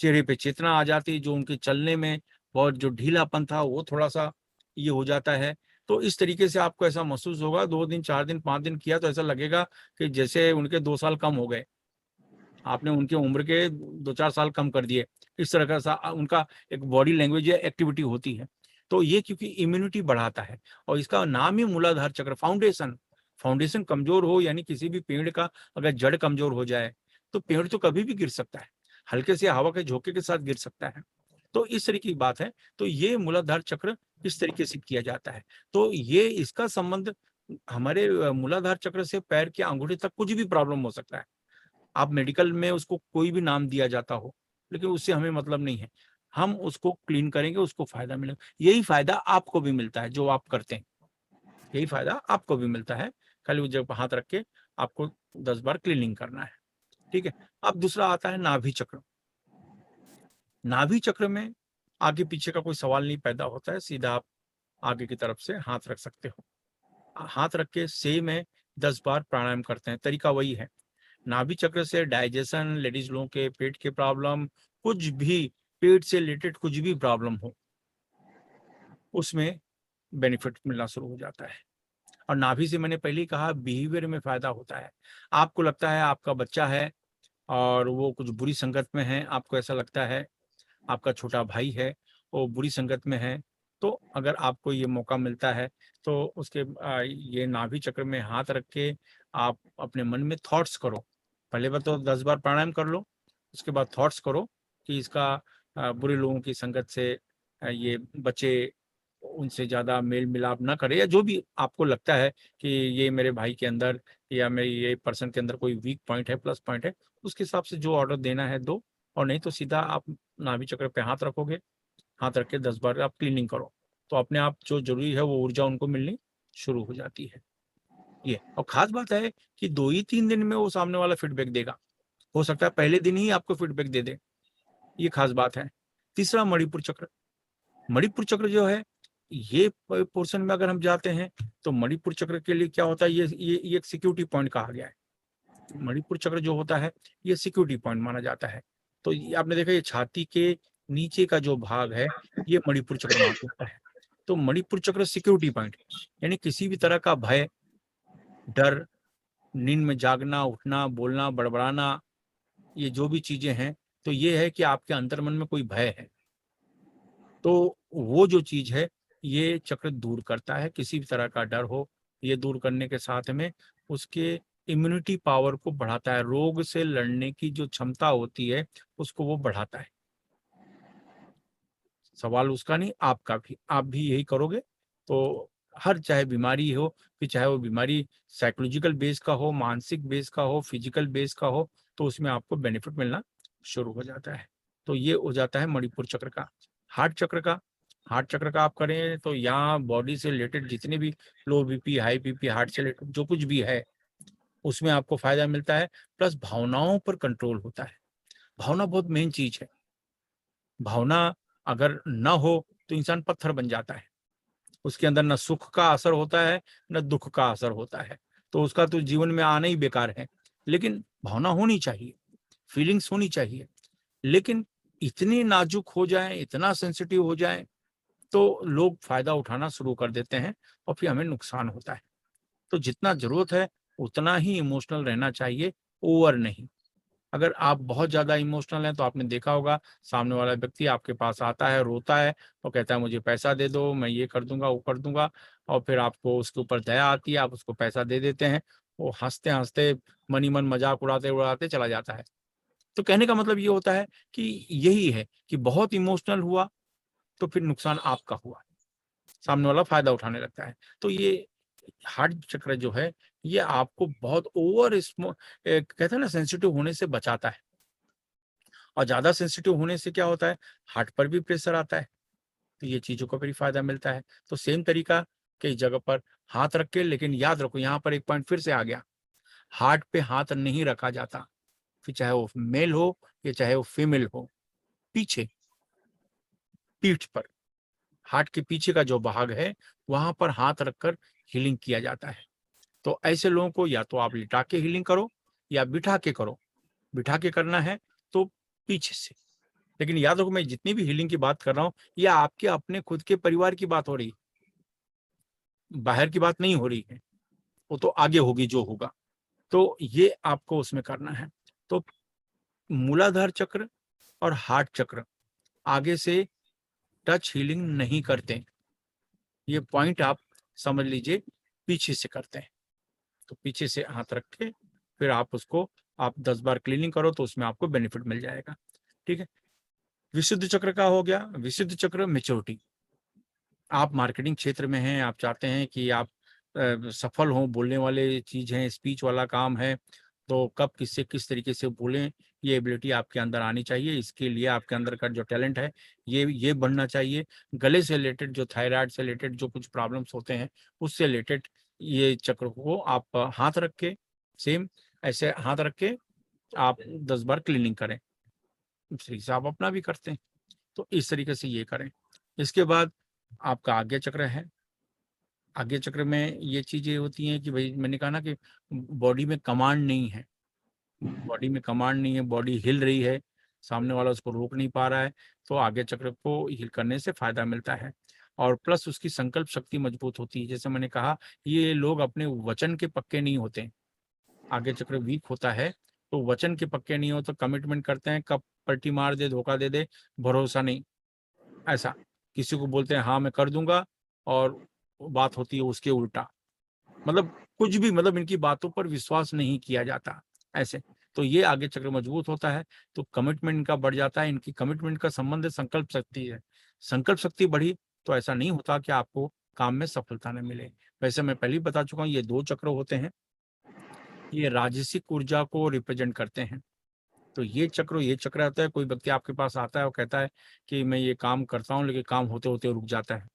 चेहरे पे चेतना आ जाती है, जो उनके चलने में बहुत जो ढीलापन था वो थोड़ा सा ये हो जाता है। तो इस तरीके से आपको ऐसा महसूस होगा, 2 दिन 4 दिन 5 दिन किया तो ऐसा लगेगा कि जैसे उनके 2 साल कम हो गए, आपने उनकी उम्र के 2-4 साल कम कर दिए। इस तरह का उनका एक बॉडी लैंग्वेज या एक्टिविटी होती है। तो ये क्योंकि इम्यूनिटी बढ़ाता है और इसका नाम ही मूलाधार चक्र, फाउंडेशन कमजोर हो, यानी किसी भी पेड़ का अगर जड़ कमजोर हो जाए तो पेड़ तो कभी भी गिर सकता है, हल्के से हवा के झोंके के साथ गिर सकता है। तो इस तरीके की बात है। तो ये मूलाधार चक्र इस तरीके से किया जाता है। तो ये इसका संबंध हमारे मूलाधार चक्र से पैर के अंगूठे तक कुछ भी प्रॉब्लम हो सकता है। आप मेडिकल में उसको कोई भी नाम दिया जाता हो, लेकिन उससे हमें मतलब नहीं है। हम उसको क्लीन करेंगे, उसको फायदा मिलेगा। यही फायदा आपको भी मिलता है जो आप करते हैं, यही फायदा आपको भी मिलता है। खाली उस जगह पर हाथ रख के आपको 10 बार क्लीनिंग करना है, ठीक है। अब दूसरा आता है नाभि चक्र। नाभि चक्र में आगे पीछे का कोई सवाल नहीं पैदा होता है, सीधा आप आगे की तरफ से हाथ रख सकते हो। हाथ रख के सेम है 10 बार प्राणायाम करते हैं, तरीका वही है। नाभि चक्र से डाइजेशन, लेडीज लोगों के पेट के प्रॉब्लम, कुछ भी पेट से रिलेटेड कुछ भी प्रॉब्लम हो, उसमें बेनिफिट मिलना शुरू हो जाता है। और नाभि से मैंने पहले ही कहा बिहेवियर में फायदा होता है। आपको लगता है आपका बच्चा है और वो कुछ बुरी संगत में है, आपको ऐसा लगता है आपका छोटा भाई है वो बुरी संगत में है, तो अगर आपको ये मौका मिलता है तो उसके ये नाभि चक्र में हाथ रख के आप अपने मन में थॉट्स करो। पहले बार तो 10 बार प्राणायाम कर लो, उसके बाद थॉट्स करो कि इसका बुरे लोगों की संगत से ये बचे, उनसे ज़्यादा मेल मिलाप ना करे, या जो भी आपको लगता है कि ये मेरे भाई के अंदर या मेरे ये पर्सन के अंदर कोई वीक पॉइंट है, प्लस पॉइंट है, उसके हिसाब से जो ऑर्डर देना है दो। और नहीं तो सीधा आप नाभि चक्र पे हाथ रखोगे, हाथ रख के 10 बार आप क्लीनिंग करो, तो अपने आप जो जरूरी है वो ऊर्जा उनको मिलनी शुरू हो जाती है। ये और खास बात है कि 2 ही 3 दिन में वो सामने वाला फीडबैक देगा, हो सकता है पहले दिन ही आपको फीडबैक दे दे, ये खास बात है। तीसरा मणिपुर चक्र। मणिपुर चक्र जो है ये पोर्शन में अगर हम जाते हैं तो मणिपुर चक्र के लिए क्या होता है, ये एक सिक्योरिटी पॉइंट कहा गया है। मणिपुर चक्र जो होता है ये सिक्योरिटी पॉइंट माना जाता है। तो ये आपने देखा ये छाती के नीचे का जो भाग है ये मणिपुर चक्र माना जाता है। तो मणिपुर चक्र सिक्योरिटी पॉइंट, यानी किसी भी तरह का भय, डर, नींद में जागना, उठना, बोलना, बड़बड़ाना, ये जो भी चीजें हैं, तो ये है कि आपके अंतर्मन में कोई भय है, तो वो जो चीज है ये चक्र दूर करता है। किसी भी तरह का डर हो, ये दूर करने के साथ में उसके इम्यूनिटी पावर को बढ़ाता है, रोग से लड़ने की जो क्षमता होती है उसको वो बढ़ाता है। सवाल उसका नहीं, आपका भी, आप भी यही करोगे तो हर चाहे बीमारी हो, फिर चाहे वो बीमारी साइकोलॉजिकल बेस का हो, मानसिक बेस का हो, फिजिकल बेस का हो, तो उसमें आपको बेनिफिट मिलना शुरू हो जाता है। तो ये हो जाता है मणिपुर चक्र का। हार्ट चक्र का आप करें तो यहाँ बॉडी से रिलेटेड जितने भी लो बीपी, हाई बीपी, हार्ट से रिलेटेड जो कुछ भी है उसमें आपको फायदा मिलता है। प्लस भावनाओं पर कंट्रोल होता है। भावना बहुत मेन चीज है। भावना अगर न हो तो इंसान पत्थर बन जाता है, उसके अंदर न सुख का असर होता है न दुख का असर होता है, तो उसका तो जीवन में आना ही बेकार है। लेकिन भावना होनी चाहिए, फीलिंग्स होनी चाहिए, लेकिन इतनी नाजुक हो जाए, इतना सेंसिटिव हो जाए तो लोग फायदा उठाना शुरू कर देते हैं और फिर हमें नुकसान होता है। तो जितना जरूरत है उतना ही इमोशनल रहना चाहिए, ओवर नहीं। अगर आप बहुत ज्यादा इमोशनल हैं तो आपने देखा होगा सामने वाला व्यक्ति आपके पास आता है, रोता है और कहता है मुझे पैसा दे दो, मैं ये कर दूंगा, वो कर दूंगा, और फिर आपको उसके ऊपर दया आती है, आप उसको पैसा दे देते हैं, वो हंसते हंसते मनी मन मजाक उड़ाते उड़ाते चला जाता है। तो कहने का मतलब ये होता है कि यही है कि बहुत इमोशनल हुआ तो फिर नुकसान आपका हुआ, सामने वाला फायदा उठाने लगता है। तो ये हार्ट चक्र जो है ये आपको बहुत कहते हैं ना सेंसिटिव होने से बचाता है। और ज्यादा सेंसिटिव होने से क्या होता है, हार्ट पर भी प्रेशर आता है, तो ये चीजों का भी फायदा मिलता है। तो सेम तरीका कई जगह पर हाथ रख के, लेकिन याद रखो यहाँ पर एक पॉइंट फिर से आ गया, हार्ट पे हाथ नहीं रखा जाता, फिर चाहे वो मेल हो या चाहे वो फीमेल हो। पीछे पीठ पर, हार्ट के पीछे का जो भाग है वहां पर हाथ रखकर हीलिंग किया जाता है। तो ऐसे लोगों को या तो आप लिटा के हीलिंग करो या बिठा के करो। बिठा के करना है तो पीछे से। लेकिन याद रखो, मैं जितनी भी हीलिंग की बात कर रहा हूँ या आपके अपने खुद के परिवार की बात हो रही है, बाहर की बात नहीं हो रही है, वो तो आगे होगी जो होगा। तो ये आपको उसमें करना है। तो मूलाधार चक्र और हार्ट चक्र आगे से टच हीलिंग नहीं करते, ये पॉइंट आप समझ लीजिए, पीछे से करते हैं। तो पीछे से हाथ रख के फिर आप उसको 10 बार क्लीनिंग करो तो उसमें आपको बेनिफिट मिल जाएगा। ठीक है। विशुद्ध चक्र का हो गया। विशुद्ध चक्र मैच्योरिटी, आप मार्केटिंग क्षेत्र में हैं, आप चाहते हैं कि आप सफल हों, बोलने वाले चीज है, स्पीच वाला काम है, तो कब किससे किस तरीके से बोलें, ये एबिलिटी आपके अंदर आनी चाहिए। इसके लिए आपके अंदर का जो टैलेंट है ये बढ़ना चाहिए। गले से रिलेटेड, जो थायराइड से रिलेटेड जो कुछ प्रॉब्लम्स होते हैं उससे रिलेटेड ये चक्र को आप हाथ रख के, सेम ऐसे हाथ रख के आप 10 बार क्लीनिंग करें। इस तरीके से आप अपना भी करते हैं, तो इस तरीके से ये करें। इसके बाद आपका आज्ञा चक्र है। आज्ञा चक्र में ये चीजें होती हैं कि भाई मैंने कहा ना कि बॉडी में कमांड नहीं है, बॉडी में कमांड नहीं है, बॉडी हिल रही है, सामने वाला उसको रोक नहीं पा रहा है, तो आज्ञा चक्र को हिल करने से फायदा मिलता है। और प्लस उसकी संकल्प शक्ति मजबूत होती है। जैसे मैंने कहा, ये लोग अपने वचन के पक्के नहीं होते। आज्ञा चक्र वीक होता है तो वचन के पक्के नहीं हो, तो कमिटमेंट करते हैं, कब पलटी मार दे, धोखा दे दे, भरोसा नहीं। ऐसा किसी को बोलते हैं हाँ मैं कर दूंगा, और बात होती है उसके उल्टा। मतलब कुछ भी, मतलब इनकी बातों पर विश्वास नहीं किया जाता ऐसे। तो ये आगे चक्र मजबूत होता है तो कमिटमेंट इनका बढ़ जाता है। इनकी कमिटमेंट का संबंध संकल्प शक्ति है। संकल्प शक्ति बढ़ी तो ऐसा नहीं होता कि आपको काम में सफलता न मिले। वैसे मैं पहले ही बता चुका हूँ, ये 2 चक्र होते हैं, ये राजसिक ऊर्जा को रिप्रेजेंट करते हैं। तो ये चक्र आता है, कोई व्यक्ति आपके पास आता है और कहता है कि मैं ये काम करता हूँ, लेकिन काम होते होते रुक जाता है,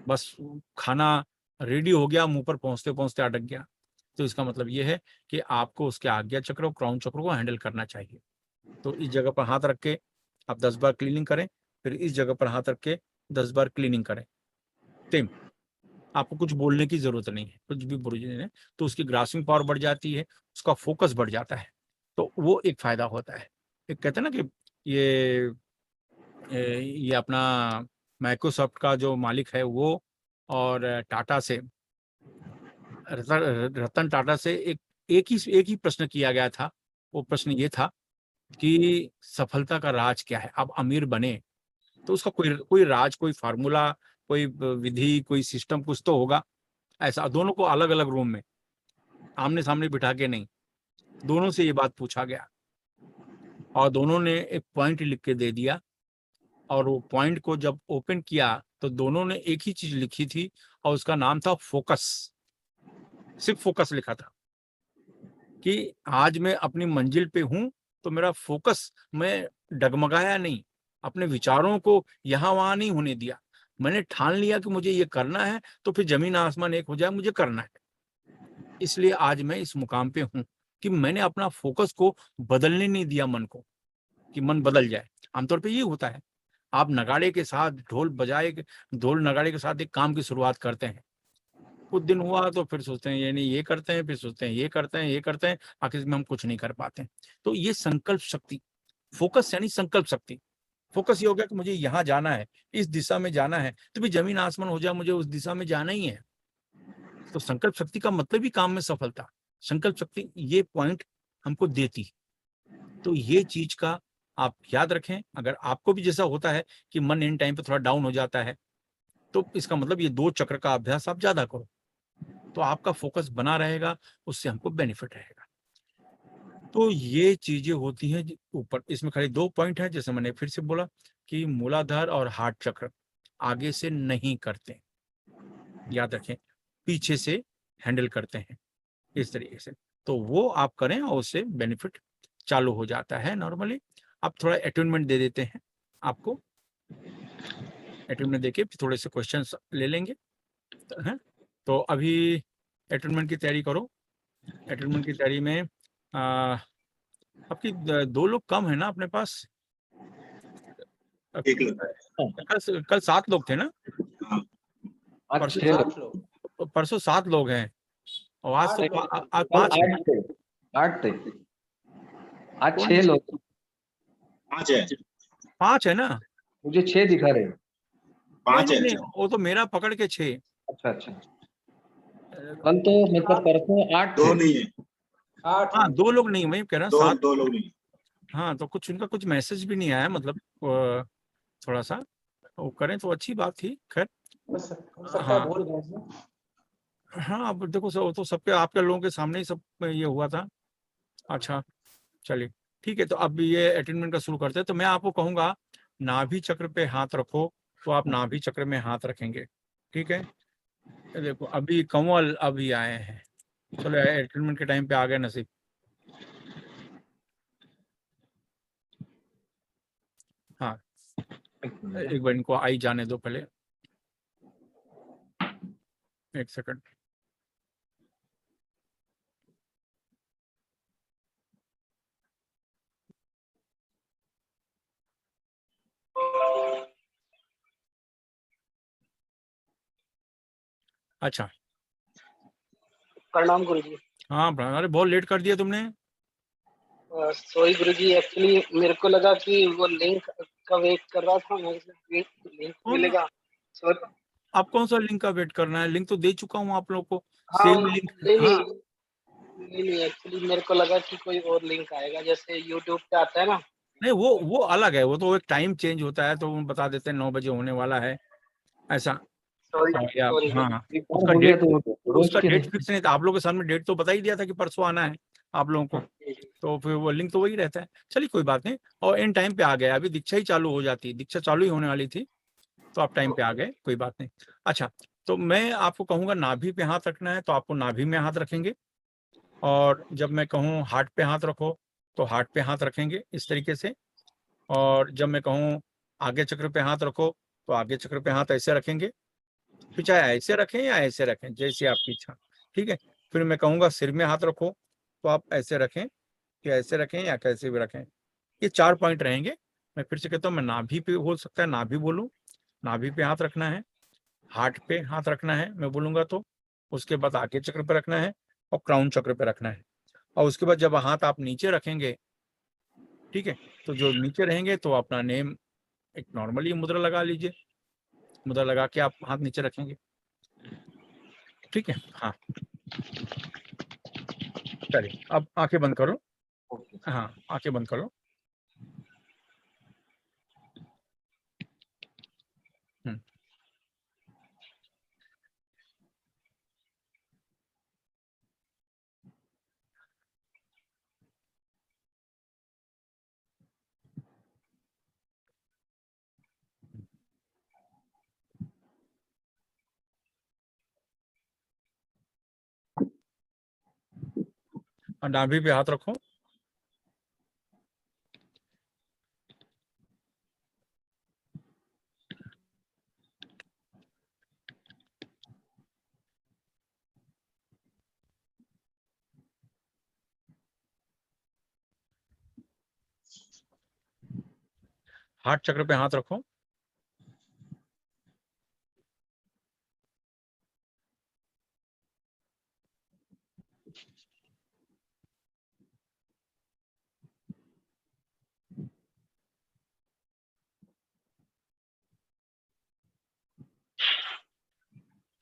बस खाना रेडी हो गया, मुंह पर पहुंचते पहुंचते अटक गया। तो इसका मतलब ये है कि आपको उसके आज्ञा चक्र और क्राउन चक्र को हैंडल करना चाहिए। तो इस जगह पर हाथ रख के आप 10 बार क्लीनिंग करें, फिर इस जगह पर हाथ रख के 10 बार क्लीनिंग करें। सेम, आपको कुछ बोलने की जरूरत नहीं है, कुछ भी बोलने नहीं है, तो उसकी ग्रास्पिंग पावर बढ़ जाती है, उसका फोकस बढ़ जाता है। तो वो एक फायदा होता है। एक कहते हैं ना कि ये ये अपना माइक्रोसॉफ्ट का जो मालिक है वो, और टाटा से, रतन टाटा से एक ही प्रश्न किया गया था। वो प्रश्न ये था कि सफलता का राज क्या है। आप अमीर बने तो उसका कोई कोई राज, कोई फार्मूला, कोई विधि, कोई सिस्टम कुछ तो होगा। ऐसा दोनों को अलग अलग रूम में आमने सामने बिठा के नहीं, दोनों से ये बात पूछा गया और दोनों ने एक पॉइंट लिख के दे दिया। और वो पॉइंट को जब ओपन किया तो दोनों ने एक ही चीज लिखी थी और उसका नाम था फोकस। सिर्फ फोकस लिखा था कि आज मैं अपनी मंजिल पे हूं तो मेरा फोकस, मैं डगमगाया नहीं, अपने विचारों को यहां वहां नहीं होने दिया। मैंने ठान लिया कि मुझे ये करना है, तो फिर जमीन आसमान एक हो जाए, मुझे करना है। इसलिए आज मैं इस मुकाम पे हूं कि मैंने अपना फोकस को बदलने नहीं दिया, मन को, कि मन बदल जाए। आमतौर पे ये होता है, आप नगाड़े के साथ ढोल नगाड़े के साथ एक काम की शुरुआत करते हैं, कुछ दिन हुआ तो फिर सोचते हैं ये नहीं, ये करते हैं, फिर सोचते हैं ये करते हैं, ये करते हैं, आखिर में हम कुछ नहीं कर पाते। तो ये संकल्प शक्ति, फोकस यानी संकल्प शक्ति। फोकस ये हो गया कि मुझे यहाँ जाना है, इस दिशा में जाना है, तो भी जमीन आसमान हो जाए, मुझे उस दिशा में जाना ही है। तो संकल्प शक्ति का मतलब ही काम में सफलता। संकल्प शक्ति ये पॉइंट हमको देती। तो ये चीज का आप याद रखें। अगर आपको भी जैसा होता है कि मन इन टाइम पे थोड़ा डाउन हो जाता है, तो इसका मतलब ये 2 चक्र का अभ्यास आप ज्यादा करो, तो आपका फोकस बना रहेगा, उससे हमको बेनिफिट रहेगा। तो ये चीजें होती हैं ऊपर। इसमें खाली 2 पॉइंट है, जैसे मैंने फिर से बोला कि मूलाधार और हार्ट चक्र आगे से नहीं करते, याद रखें, पीछे से हैंडल करते हैं इस तरीके से। तो वो आप करें और उससे बेनिफिट चालू हो जाता है नॉर्मली। आप थोड़ा अटेनमेंट दे देते हैं, आपको अटेनमेंट देके फिर थोड़े से क्वेश्चंस ले लेंगे, है तो अभी अटेनमेंट की तैयारी करो। अटेनमेंट की तैयारी में आपकी 2 लोग कम है ना अपने पास? एक लोग। कल 7 लोग थे ना? हाँ, आज परसों 6 8 लोग। परसों 7 लोग हैं और आज 8 तो लोग। आज कल 5 है। 8 थे, 8 थे, आज कौन 6 लोग। 5 है। 5 है ना? मुझे 6 दिखा रहे हैं। 5 नहीं, है। वो तो मेरा पकड़ के 6। अच्छा अच्छा, कल तो मतलब परसों 8 2 थे। नहीं है। 8 हाँ 2 लोग नहीं, वही कह रहा हूँ 7। 2 लोग नहीं। हाँ तो कुछ उनका कुछ मैसेज भी नहीं आया, मतलब थोड़ा सा वो करें तो अच्छी बात थी। खैर हो सकता है हाँ भूल गए हैं। हाँ, अब देखो वो तो सबके आपके लोगों के सामने ही सब ये हुआ था। अच्छा चलिए ठीक है, तो अब ये अटेनमेंट का शुरू करते हैं। तो मैं आपको कहूँगा नाभि चक्र पे हाथ रखो, तो आप नाभि चक्र में हाथ रखेंगे। ठीक है, ये देखो अभी कंवल अभी आए हैं। चलो अटेनमेंट के टाइम पे आ गए नसीब। हाँ एक बार इनको आई जाने दो पहले, 1 सेकंड। अच्छा प्रणाम गुरुजी। हाँ अरे बहुत लेट कर दिया तुमने। सॉरी गुरुजी, एक्चुअली मेरे को लगा कि वो लिंक का वेट कर रहा था, मैं लिंक कौन मिलेगा। सॉरी। आप कौन सा लिंक का वेट करना है? लिंक तो दे चुका हूँ आप लोग को, हाँ सेव लिंक। नहीं हाँ नहीं एक्चुअली मेरे को लगा कि कोई और लिंक आएगा, जैसे यूट्यूब पे आता है ना। नहीं, वो अलग है, वो तो एक टाइम चेंज होता है तो वो बता देते हैं 9 बजे होने वाला है ऐसा। सॉरी या सॉरी हाँ गुरुजी। एक बार हो गया तो रोज उसका के डेट नहीं। फिक्स नहीं था। आप लोगों के सामने डेट तो बता ही दिया था कि परसों आना है आप लोगों को, तो फिर वो लिंक तो वही रहता है। चलिए कोई बात नहीं, और इन टाइम पे आ गया। अभी दीक्षा ही चालू हो जाती, दीक्षा चालू ही होने वाली थी, तो आप टाइम पे आ गए, कोई बात नहीं। अच्छा तो मैं आपको कहूँगा नाभि पे हाथ रखना है तो आपको नाभि में हाथ रखेंगे, और जब मैं कहूँ हार्ट पे हाथ रखो तो हार्ट पे हाथ रखेंगे इस तरीके से। और जब मैं कहूँ आगे चक्र पे हाथ रखो तो आगे चक्र पे हाथ ऐसे रखेंगे, फिर चाहे ऐसे रखें या ऐसे रखें जैसी आपकी इच्छा। ठीक है, फिर मैं कहूँगा सिर में हाथ रखो तो आप ऐसे रखें कि ऐसे रखें या कैसे भी रखें। ये 4 पॉइंट रहेंगे। मैं फिर से कहता हूँ, मैं नाभि पे हो सकता है नाभि बोलूँ, नाभि पे हाथ रखना है, हार्ट पे हाथ रखना है मैं बोलूँगा तो, उसके बाद आगे चक्र पे रखना है और क्राउन चक्र पे रखना है। और उसके बाद जब हाथ आप नीचे रखेंगे, ठीक है, तो जो नीचे रहेंगे तो अपना नेम एक नॉर्मली मुद्रा लगा लीजिए, मुद्रा लगा के आप हाथ नीचे रखेंगे। ठीक है हाँ, चलिए अब आंखें बंद करो। ओके। हाँ आंखें बंद करो। नाभि पे हाथ रखो। हार्ट चक्र पे हाथ रखो।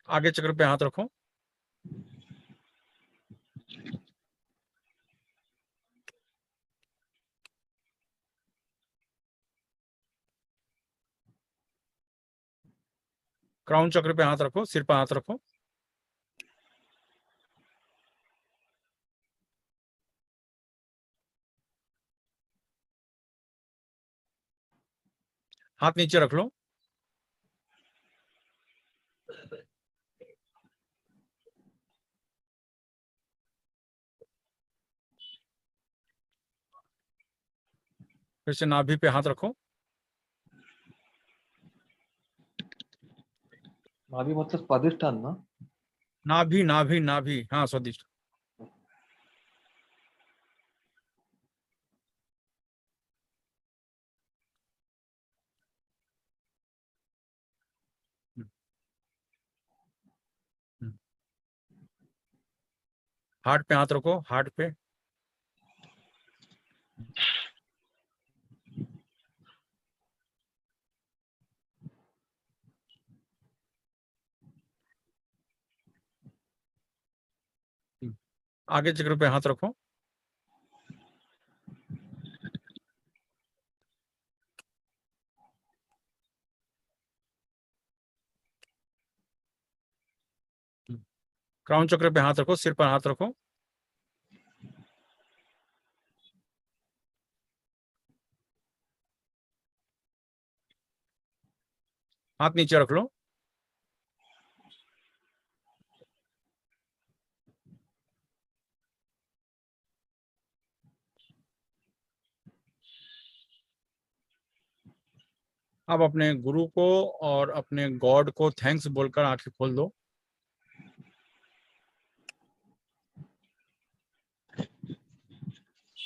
आगे चक्र पे हाथ रखो। क्राउन चक्र पे हाथ रखो, सिर पे हाथ रखो। हाथ नीचे रख लो। फिर से नाभि पे हाथ रखो। नाभि मतलब स्वादिष्ठान ना? नाभि नाभि नाभि, हाँ स्वादिष्ट। हार्ट पे हाथ रखो, हार्ट पे। आगे चक्र पे हाथ रखो। क्राउन चक्र पे हाथ रखो, सिर पर हाथ रखो। हाथ नीचे रख लो। अब अपने गुरु को और अपने गॉड को थैंक्स बोलकर आंखें खोल दो।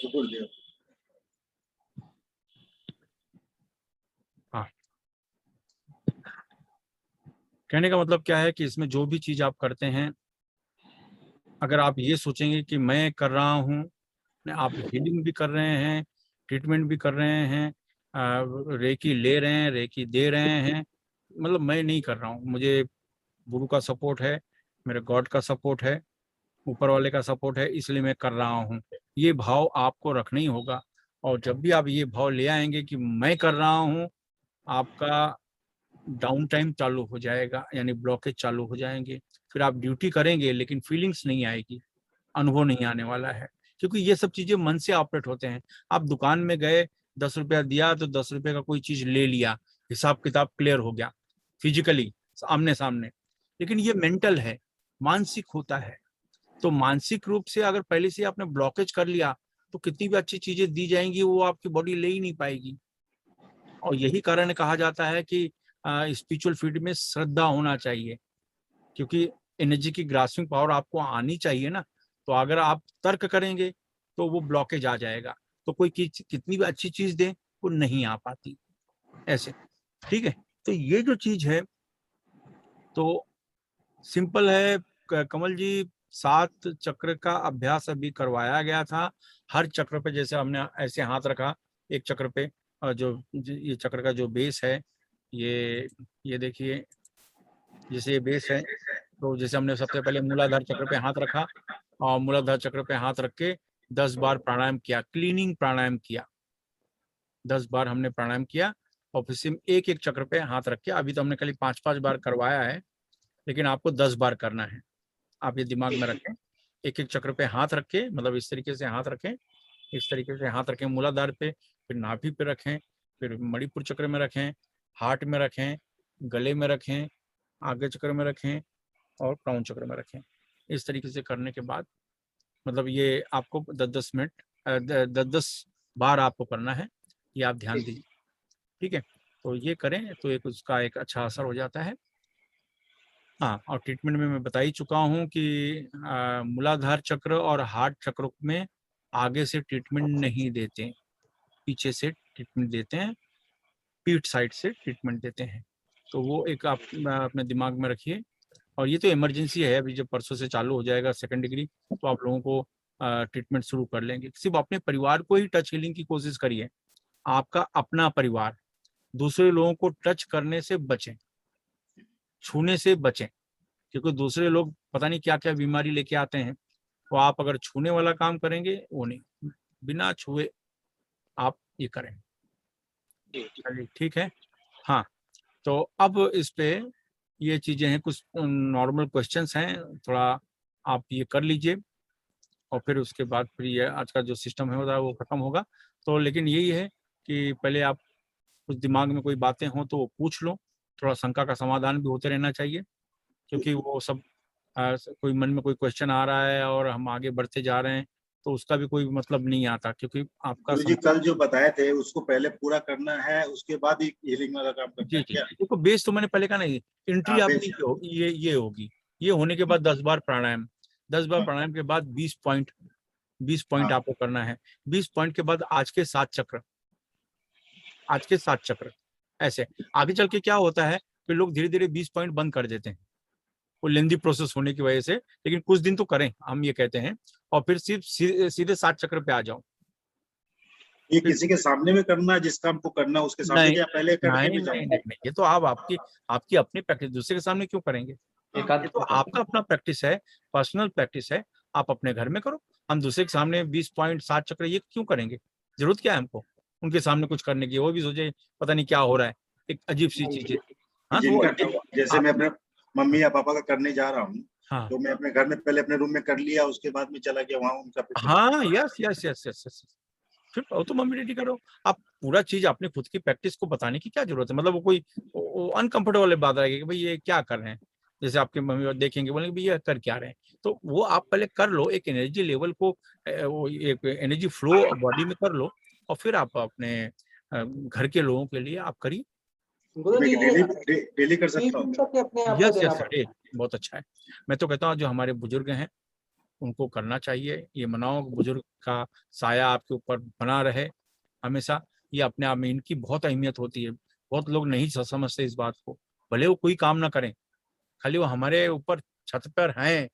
गुरुदेव। हाँ, कहने का मतलब क्या है कि इसमें जो भी चीज आप करते हैं, अगर आप ये सोचेंगे कि मैं कर रहा हूँ, आप हीलिंग भी कर रहे हैं, ट्रीटमेंट भी कर रहे हैं, रेकी ले रहे हैं, रेकी दे रहे हैं, मतलब मैं नहीं कर रहा हूँ, मुझे गुरु का सपोर्ट है, मेरे गॉड का सपोर्ट है, ऊपर वाले का सपोर्ट है, इसलिए मैं कर रहा हूँ, ये भाव आपको रखना ही होगा। और जब भी आप ये भाव ले आएंगे कि मैं कर रहा हूँ, आपका डाउन टाइम चालू हो जाएगा, यानी ब्लॉकेज चालू हो जाएंगे। फिर आप ड्यूटी करेंगे लेकिन फीलिंग्स नहीं आएगी, अनुभव नहीं आने वाला है, क्योंकि ये सब चीजें मन से ऑपरेट होते हैं। आप दुकान में गए, 10 रुपया दिया तो 10 रुपये का कोई चीज ले लिया, हिसाब किताब क्लियर हो गया फिजिकली आमने सामने, लेकिन ये मेंटल है, मानसिक होता है। तो मानसिक रूप से अगर पहले से आपने ब्लॉकेज कर लिया तो कितनी भी अच्छी चीजें दी जाएंगी वो आपकी बॉडी ले ही नहीं पाएगी। और यही कारण कहा जाता है कि स्पिरिचुअल फील्ड में श्रद्धा होना चाहिए, क्योंकि एनर्जी की ग्रास्पिंग पावर आपको आनी चाहिए ना। तो अगर आप तर्क करेंगे तो वो ब्लॉकेज आ जाएगा, तो कोई कितनी भी अच्छी चीज दे वो नहीं आ पाती ऐसे। ठीक है, तो ये जो चीज है तो सिंपल है। कमल जी, 7 चक्र का अभ्यास अभी करवाया गया था। हर चक्र पे जैसे हमने ऐसे हाथ रखा, एक चक्र पे ये चक्र का जो बेस है, ये देखिए, जैसे ये बेस है, तो जैसे हमने सबसे पहले मूलाधार चक्र पे हाथ रखा और मूलाधार चक्र पे हाथ रख के 10 बार प्राणायाम किया, क्लीनिंग प्राणायाम किया, 10 बार हमने प्राणायाम किया। और फिर से एक एक चक्र पे हाथ रख के, अभी तो हमने खाली 5-5 बार करवाया है, लेकिन आपको 10 बार करना है। आप ये दिमाग में रखें, एक एक चक्र पे हाथ रखें, मतलब इस तरीके से हाथ रखें, इस तरीके से हाथ रखें मूलाधार पे, फिर नाभि पे रखें, फिर मणिपुर चक्र में रखें, हार्ट में रखें, गले में रखें, आगे चक्र में रखें और क्राउन चक्र में रखें। इस तरीके से करने के बाद मतलब ये आपको 10-10 मिनट 10-10 बार आपको करना है, ये आप ध्यान दीजिए। ठीक है, तो ये करें तो एक उसका एक अच्छा असर हो जाता है। हाँ, और ट्रीटमेंट में मैं बता ही चुका हूँ कि मूलाधार चक्र और हार्ट चक्र में आगे से ट्रीटमेंट नहीं देते, पीछे से ट्रीटमेंट देते हैं, पीठ साइड से ट्रीटमेंट देते हैं। तो वो एक आप अपने दिमाग में रखिए। और ये तो इमरजेंसी है, अभी जब परसों से चालू हो जाएगा 2nd डिग्री, तो आप लोगों को ट्रीटमेंट शुरू कर लेंगे। सिर्फ अपने परिवार को ही टच हीलिंग की कोशिश करिए, आपका अपना परिवार, दूसरे लोगों को टच करने से बचें, छूने से बचें, क्योंकि दूसरे लोग पता नहीं क्या क्या बीमारी लेके आते हैं। तो आप अगर छूने वाला काम करेंगे, वो नहीं, बिना छुए आप ये करें। चलिए ठीक है। हाँ, तो अब इस पे ये चीजें हैं, कुछ नॉर्मल क्वेश्चंस हैं, थोड़ा आप ये कर लीजिए और फिर उसके बाद फिर ये आज का जो सिस्टम है वो खत्म होगा। तो लेकिन यही है कि पहले आप कुछ दिमाग में कोई बातें हों तो वो पूछ लो, थोड़ा शंका का समाधान भी होते रहना चाहिए, क्योंकि वो सब कोई मन में कोई क्वेश्चन आ रहा है और हम आगे बढ़ते जा रहे हैं तो उसका भी कोई मतलब नहीं आता, क्योंकि आपका गुरु जी कल जो बताए थे उसको पहले पूरा करना है, उसके बाद ही हीलिंग वाला काम करना जी है जी, क्या? देखो बेस तो मैंने पहले कहा नहीं, एंट्री हाँ, आपकी बेस। ये होगी, ये होने के बाद 10 बार प्राणायाम, 10 बार प्राणायाम के बाद 20 पॉइंट हाँ। आपको करना है। 20 पॉइंट के बाद आज के 7 चक्र, आज के 7 चक्र। ऐसे आगे चल के क्या होता है कि लोग धीरे धीरे 20 पॉइंट बंद कर देते हैं, वो लेंदी प्रोसेस होने की वजह से। लेकिन कुछ दिन तो करें, हम ये कहते हैं, और फिर सिर्फ सीधे 7 चक्र पे आ जाओ। ये किसी के सामने में करना है, जिसका हमको करना है उसके सामने, नहीं क्या पहले करके भी नहीं जाऊं? नहीं नहीं, ये तो आप आपकी अपनी प्रैक्टिस, दूसरे के सामने क्यों करेंगे? एक आध ये तो आपका अपना प्रैक्टिस है, पर्सनल प्रैक्टिस है, आप अपने घर में करो। हम दूसरे के सामने 20 पॉइंट 7 चक्र ये क्यों करेंगे? जरूरत क्या है हमको उनके सामने कुछ करने की? वो भी सोचे पता नहीं क्या हो रहा है, एक अजीब सी चीज है। हाँ तो जिनका जैसे मैं अपने मम्मी या पापा का करने जा रहा हूँ, हाँ तो मैं अपने घर में पहले अपने रूम में कर लिया, उसके बाद में चला गया वहां उनका picture। हाँ, yes yes yes yes yes, फिर वो तो मम्मी डैडी करो। आप पूरा चीज अपने खुद की प्रैक्टिस को बताने की क्या जरूरत है? मतलब वो कोई अनकंफर्टेबल बात रहेगी कि भाई ये क्या कर रहे हैं, जैसे आपके मम्मी और देखेंगे, बोलेंगे भाई ये कर क्या रहे हैं। तो वो आप पहले कर लो, एक एनर्जी लेवल को, वो एक एनर्जी फ्लो बॉडी में कर लो, और फिर आप अपने घर के लोगों के लिए आप करिए। गुरुजी मैं ये डेली कर 30 सकता हूँ। दिन तक ये अपने आप को यस देना यस पड़ता है। बहुत अच्छा है। मैं तो कहता हूँ जो हमारे बुजुर्ग हैं उनको करना चाहिए। ये मनाओ बुजुर्ग का साया आपके ऊपर बना रहे हमेशा। ये अपने आप में इनकी बहुत अहमियत होती है। बहुत लोग नहीं समझते इस बात को। भले वो कोई काम ना करें, खाली वो हमारे ऊपर छत पर हैं,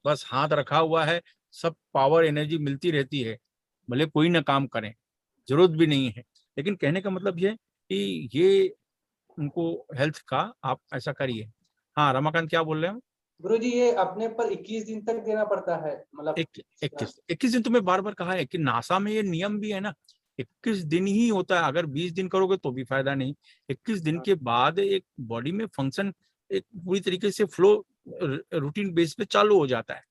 बस हाथ रखा हुआ है, सब पावर एनर्जी मिलती रहती है, भले कोई ना काम करें, जरूरत भी नहीं है। लेकिन कहने का मतलब ये कि ये उनको हेल्थ का आप ऐसा करिए। हाँ रमाकांत क्या बोल रहे हो? गुरुजी ये अपने पर 21 दिन तक देना पड़ता है, मतलब 21 दिन तुम्हें बार बार कहा है कि नासा में ये नियम भी है ना, 21 दिन ही होता है। अगर 20 दिन करोगे तो भी फायदा नहीं। 21 दिन के बाद एक बॉडी में फंक्शन एक पूरी तरीके से फ्लो रूटीन बेस पे चालू हो जाता है।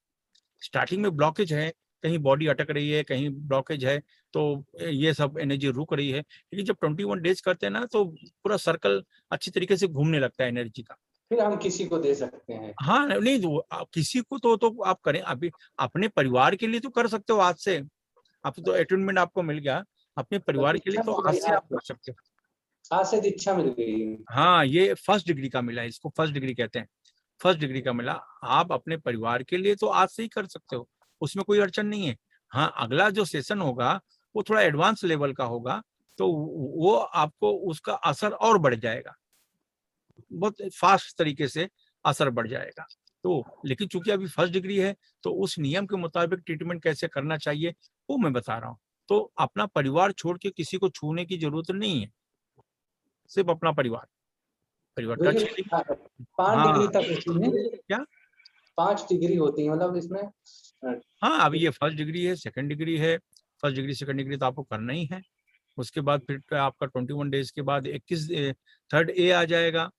स्टार्टिंग में ब्लॉकेज है, कहीं बॉडी अटक रही है, कहीं ब्लॉकेज है, तो ये सब एनर्जी रुक रही है। लेकिन जब 21 डेज करते हैं ना, तो पूरा सर्कल अच्छी तरीके से घूमने लगता है एनर्जी का। फिर हम किसी को दे सकते हैं। हाँ नहीं, तो किसी को तो आप करें। अभी अपने परिवार के लिए तो कर सकते हो आज से। आप तो अटेनमेंट आपको मिल गया, अपने परिवार के लिए तो आज से आप कर सकते हो। आज से दीक्षा मिल गई। हाँ ये फर्स्ट डिग्री का मिला है, इसको फर्स्ट डिग्री कहते हैं। फर्स्ट डिग्री का मिला, आप अपने परिवार के लिए तो आज से ही कर सकते हो, उसमें कोई अड़चन नहीं है। हाँ अगला जो सेशन होगा वो थोड़ा एडवांस लेवल का होगा, तो वो आपको उसका असर और बढ़ जाएगा, बहुत फास्ट तरीके से असर बढ़ जाएगा। तो लेकिन चूंकि अभी फर्स्ट डिग्री है, तो उस नियम के मुताबिक ट्रीटमेंट कैसे करना चाहिए वो मैं बता रहा हूँ। तो अपना परिवार छोड़ के किसी को छूने की जरूरत नहीं है, सिर्फ अपना परिवार टच। गुरुजी 5 हाँ डिग्री तक होती है। क्या? 5 डिग्री होती है, मतलब इसमें हाँ अभी ये फर्स्ट डिग्री है, सेकंड डिग्री है। फर्स्ट डिग्री सेकंड डिग्री तो आपको करना ही है। उसके बाद फिर आपका 21 डेज के बाद 21 थर्ड ए आ जाएगा,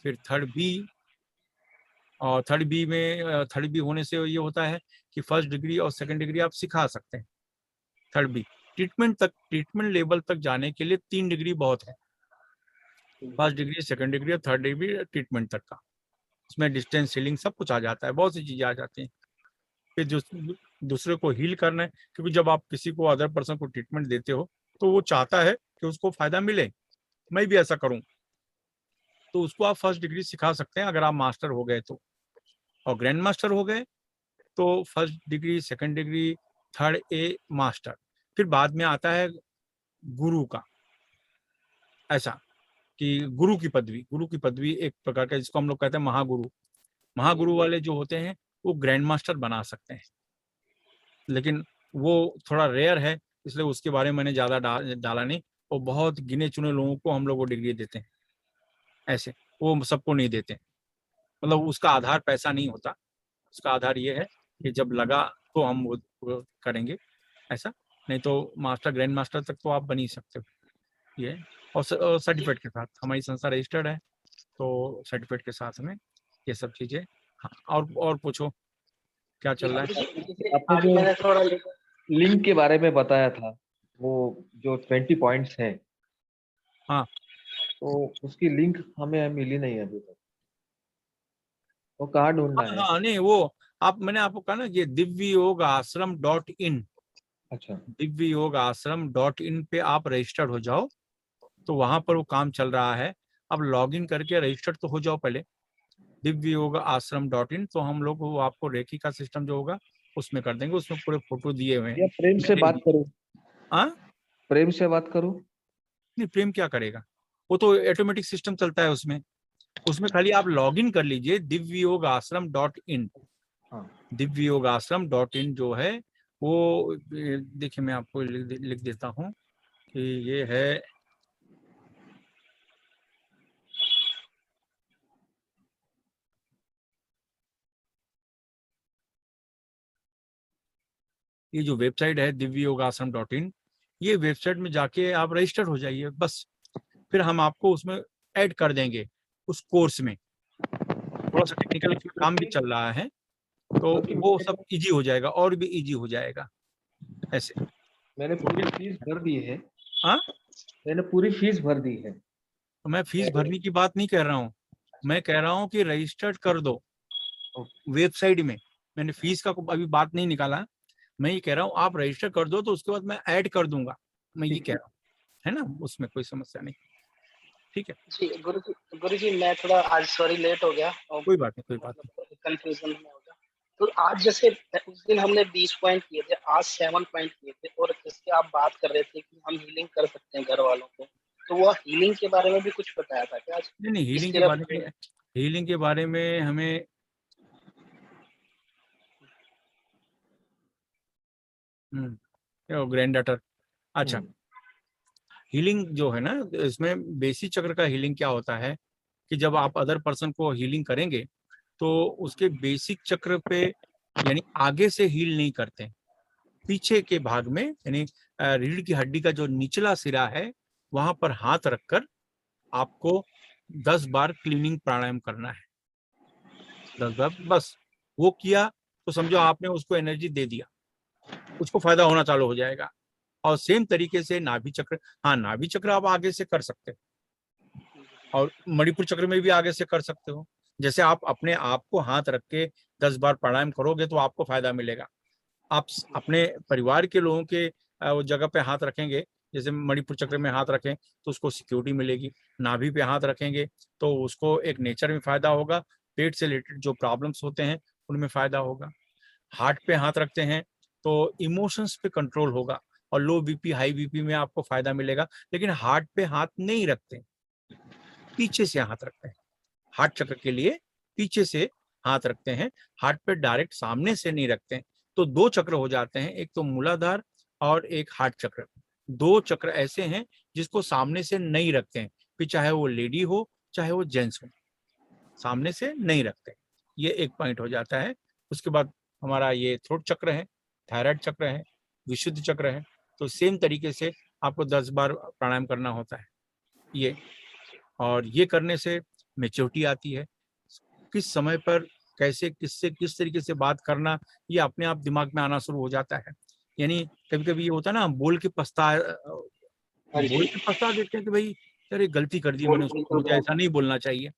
फिर थर्ड बी। और थर्ड बी होने से ये होता है कि फर्स्ट डिग्री और सेकंड डिग्री आप सिखा सकते हैं। थर्ड बी ट्रीटमेंट लेवल तक जाने के लिए 3 डिग्री बहुत है। फर्स्ट डिग्री, सेकंड डिग्री और थर्ड डिग्री ट्रीटमेंट तक का। उसमें डिस्टेंस हीलिंग सब कुछ आ जाता है, बहुत सी चीजें आ जाती हैं। फिर दूसरे को हील करना है, क्योंकि जब आप किसी को अदर पर्सन को ट्रीटमेंट देते हो तो वो चाहता है कि उसको फायदा मिले, मैं भी ऐसा करूं। तो उसको आप फर्स्ट डिग्री सिखा सकते हैं अगर आप मास्टर हो गए तो। और ग्रैंड मास्टर हो गए तो first degree, second degree, third A master. फिर बाद में आता है गुरु का, ऐसा कि गुरु की पदवी एक प्रकार का, जिसको हम लोग कहते हैं महागुरु वाले जो होते हैं वो ग्रैंड मास्टर बना सकते हैं। लेकिन वो थोड़ा रेयर है, इसलिए उसके बारे में मैंने ज्यादा डाला नहीं। वो बहुत गिने चुने लोगों को हम लोग वो डिग्री देते हैं, ऐसे वो सबको नहीं देते। मतलब उसका आधार पैसा नहीं होता, उसका आधार ये है कि जब लगा तो हम वो करेंगे, ऐसा। नहीं तो मास्टर, ग्रैंड मास्टर तक तो आप बन ही सकते हो ये। और सर्टिफिकेट के साथ, हमारी संस्था रजिस्टर्ड है, तो सर्टिफिकेट के साथ में ये सब चीजें। हाँ और पूछो क्या चल रहा है? आपने आज जो मैंने थोड़ा लिंक के बारे में बताया था, वो जो 20 पॉइंट्स हैं, हाँ तो उसकी लिंक हमें मिली नहीं अभी तक। वो कहाँ ढूंढना है? हाँ नहीं वो मैंने आपको कहा ना, ये divyyogaashram.in, अच्छा। divyyogaashram.in पे आप रजिस्टर्ड हो जाओ, तो वहां पर वो काम चल रहा है। अब लॉग इन करके रजिस्टर्ड तो हो जाओ पहले, divyyogaashram.in, तो हम लोग वो आपको रेकी का सिस्टम जो होगा उसमें कर देंगे, उसमें पूरे फोटो दिए हुए या हैं। प्रेम से बात करूं? हाँ, प्रेम से बात करूं? नहीं प्रेम क्या करेगा, वो तो ऑटोमेटिक सिस्टम चलता है उसमें। उसमें खाली आप लॉग इन कर लीजिए divyyogaashram.in। हाँ, divyyogaashram.in जो है वो देखिए मैं आपको लिख देता हूँ कि ये है ये जो वेबसाइट है divyyogaashram.in, ये वेबसाइट में जाके आप रजिस्टर हो जाइए बस। फिर हम आपको उसमें ऐड कर देंगे उस कोर्स में। थोड़ा सा टेक्निकल काम भी चल रहा है, तो वो सब इजी हो जाएगा और भी इजी हो जाएगा ऐसे। मैंने पूरी फीस भर दी है। हाँ, मैंने पूरी फीस भर दी है। तो मैं फीस भरने की बात नहीं कह रहा हूँ, मैं कह रहा हूँ कि रजिस्टर्ड कर दो वेबसाइट में। मैंने फीस का अभी बात नहीं निकाला, मैं ये कह रहा हूँ आप रजिस्टर कर दो, तो उसके बाद मैं ऐड कर दूंगा, मैं ये कह रहा हूँ, है ना, उसमें कोई समस्या नहीं। ठीक है, जी गुरु जी मैं थोड़ा आज सॉरी लेट हो गया और कोई बात नहीं, कोई बात नहीं। कंफ्यूजन में हो गया। तो आज जैसे उस दिन हमने 20 पॉइंट किए थे, आज 7 पॉइंट किए थे, और जैसे आप बात कर रहे थे कि हम हीलिंग कर सकते हैं घर वालों को, तो वो हीलिंग के बारे में भी कुछ बताया था क्या आज? नहीं हीलिंग के बारे में, हीलिंग के बारे में हमें ग्रैंड डॉटर, अच्छा, हीलिंग जो है ना, इसमें बेसिक चक्र का हीलिंग क्या होता है कि जब आप अदर पर्सन को हीलिंग करेंगे तो उसके बेसिक चक्र पे, यानी आगे से हील नहीं करते, पीछे के भाग में, यानी रीढ़ की हड्डी का जो निचला सिरा है वहां पर हाथ रखकर आपको 10 बार क्लीनिंग प्राणायाम करना है। 10 बार बस, वो किया तो समझो आपने उसको एनर्जी दे दिया, उसको फायदा होना चालू हो जाएगा। और सेम तरीके से नाभि चक्र, हाँ नाभि चक्र आप आगे से कर सकते हो, और मणिपुर चक्र में भी आगे से कर सकते हो। जैसे आप अपने आप को हाथ रख के 10 बार प्राणायाम करोगे तो आपको फायदा मिलेगा। आप अपने परिवार के लोगों के वो जगह पे हाथ रखेंगे, जैसे मणिपुर चक्र में हाथ रखें तो उसको सिक्योरिटी मिलेगी, नाभि पे हाथ रखेंगे तो उसको एक नेचर में फायदा होगा, पेट से रिलेटेड जो प्रॉब्लम्स होते हैं उनमें फायदा होगा। हार्ट पे हाथ रखते हैं तो इमोशंस पे कंट्रोल होगा, और लो बीपी हाई बीपी में आपको फायदा मिलेगा। लेकिन हार्ट पे हाथ नहीं रखते, पीछे से हाथ रखते हैं। हार्ट चक्र के लिए पीछे से हाथ रखते हैं, हार्ट पे डायरेक्ट सामने से नहीं रखते हैं। तो 2 चक्र हो जाते हैं, एक तो मूलाधार और एक हार्ट चक्र। 2 चक्र ऐसे हैं जिसको सामने से नहीं रखते हैं, फिर चाहे वो लेडी हो चाहे वो जेंट्स हो, सामने से नहीं रखते। ये एक पॉइंट हो जाता है। उसके बाद हमारा ये थ्रोट चक्र है, थायराइड चक्र है, विशुद्ध चक्र है। तो सेम तरीके से आपको 10 बार प्राणायाम करना होता है ये, और ये करने से मैच्योरिटी आती है। किस समय पर कैसे किससे किस तरीके से बात करना, ये अपने आप दिमाग में आना शुरू हो जाता है। यानी कभी कभी ये होता है ना, हाँ बोल जी, के पछता देते हैं कि भाई यार ये गलती कर दी मैंने, उसको मुझे ऐसा नहीं बोलना चाहिए,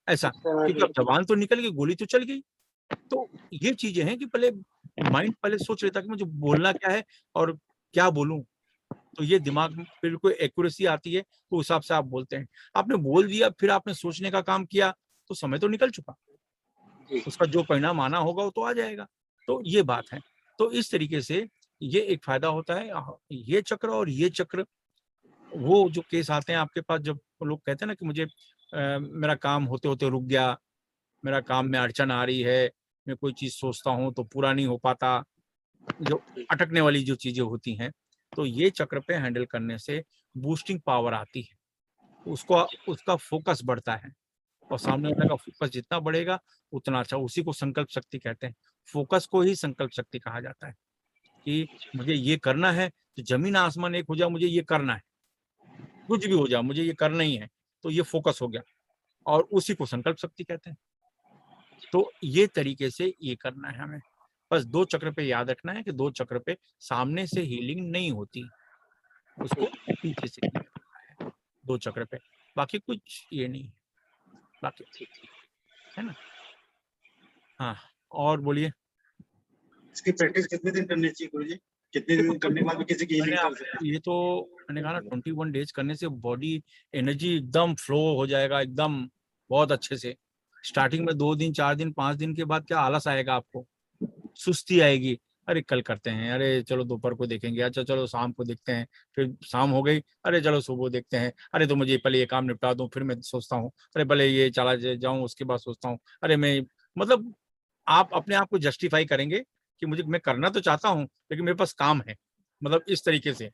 ऐसा, क्योंकि अब जबान तो निकल गई, गोली तो चल गई। तो ये चीजें हैं कि पहले माइंड पहले सोच लेता कि मुझे बोलना क्या है और क्या बोलूं, तो ये दिमाग में बिल्कुल एक्यूरेसी आती है, तो उस हिसाब से आप बोलते हैं। आपने बोल दिया, फिर आपने सोचने का काम किया, तो समय तो निकल चुका, जी उसका जो परिणाम आना होगा वो तो आ जाएगा। तो ये बात है। तो इस तरीके से ये एक फायदा होता है। ये चक्र और ये चक्र, वो जो केस आते हैं आपके पास, जब लोग कहते हैं ना कि मुझे मेरा काम होते होते रुक गया, मेरा काम में अड़चन आ रही है, मैं कोई चीज सोचता हूँ तो पूरा नहीं हो पाता, जो अटकने वाली जो चीजें होती हैं, तो ये चक्र पे हैंडल करने से बूस्टिंग पावर आती है, उसको उसका फोकस बढ़ता है, और सामने वाले का फोकस जितना बढ़ेगा उतना अच्छा। उसी को संकल्प शक्ति कहते हैं, फोकस को ही संकल्प शक्ति कहा जाता है कि मुझे ये करना है, तो जमीन आसमान एक हो जाए, मुझे ये करना है, कुछ भी हो जाए मुझे ये करना ही है, तो ये फोकस हो गया, और उसी को संकल्प शक्ति कहते हैं। तो ये तरीके से ये करना है हमें। बस 2 चक्र पे याद रखना है कि 2 चक्र पे सामने से हीलिंग नहीं होती, उसको पीछे से किया जाता है 2 चक्र पे, बाकी कुछ ये नहीं है बाकी, है ना। हाँ, और बोलिए। इसकी प्रैक्टिस कितने दिन करनी चाहिए गुरुजी? कितने दिन करने के बाद भी किसी की हीलिंग कर सकते हैं? ये तो मैंने कहा ना 21 डेज करने से बॉडी एनर्जी एकदम फ्लो हो जाएगा, एकदम बहुत अच्छे से, स्टार्टिंग में 2 दिन 4 दिन 5 दिन के बाद क्या आलस आएगा आपको, सुस्ती आएगी, अरे कल करते हैं, अरे चलो दोपहर को देखेंगे, अच्छा चलो शाम को देखते हैं, फिर शाम हो गई, अरे चलो सुबह देखते हैं, अरे तो मुझे पहले ये काम निपटा दूं फिर मैं सोचता हूँ, अरे पहले ये चला जाऊं उसके बाद सोचता हूँ, अरे मैं मतलब आप अपने आप को जस्टिफाई करेंगे कि मुझे मैं करना तो चाहता हूँ लेकिन मेरे पास काम है, मतलब इस तरीके से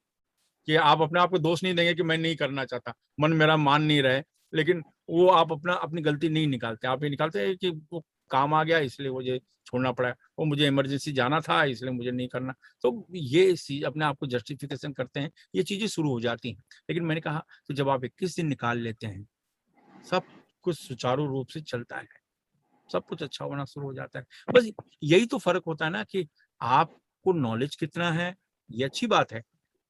कि आप अपने आप को दोष नहीं देंगे कि मैं नहीं करना चाहता, मन मेरा मान नहीं रहे, लेकिन वो आप अपनी गलती नहीं निकालते, आप ये निकालते हैं कि वो काम आ गया इसलिए मुझे छोड़ना पड़ा, वो मुझे इमरजेंसी जाना था इसलिए मुझे नहीं करना। तो ये चीज अपने आप को जस्टिफिकेशन करते हैं, ये चीजें शुरू हो जाती हैं। लेकिन मैंने कहा तो जब आप 21 दिन निकाल लेते हैं, सब कुछ सुचारू रूप से चलता है, सब कुछ अच्छा होना शुरू हो जाता है। बस यही तो फर्क होता है ना कि आपको नॉलेज कितना है, ये अच्छी बात है,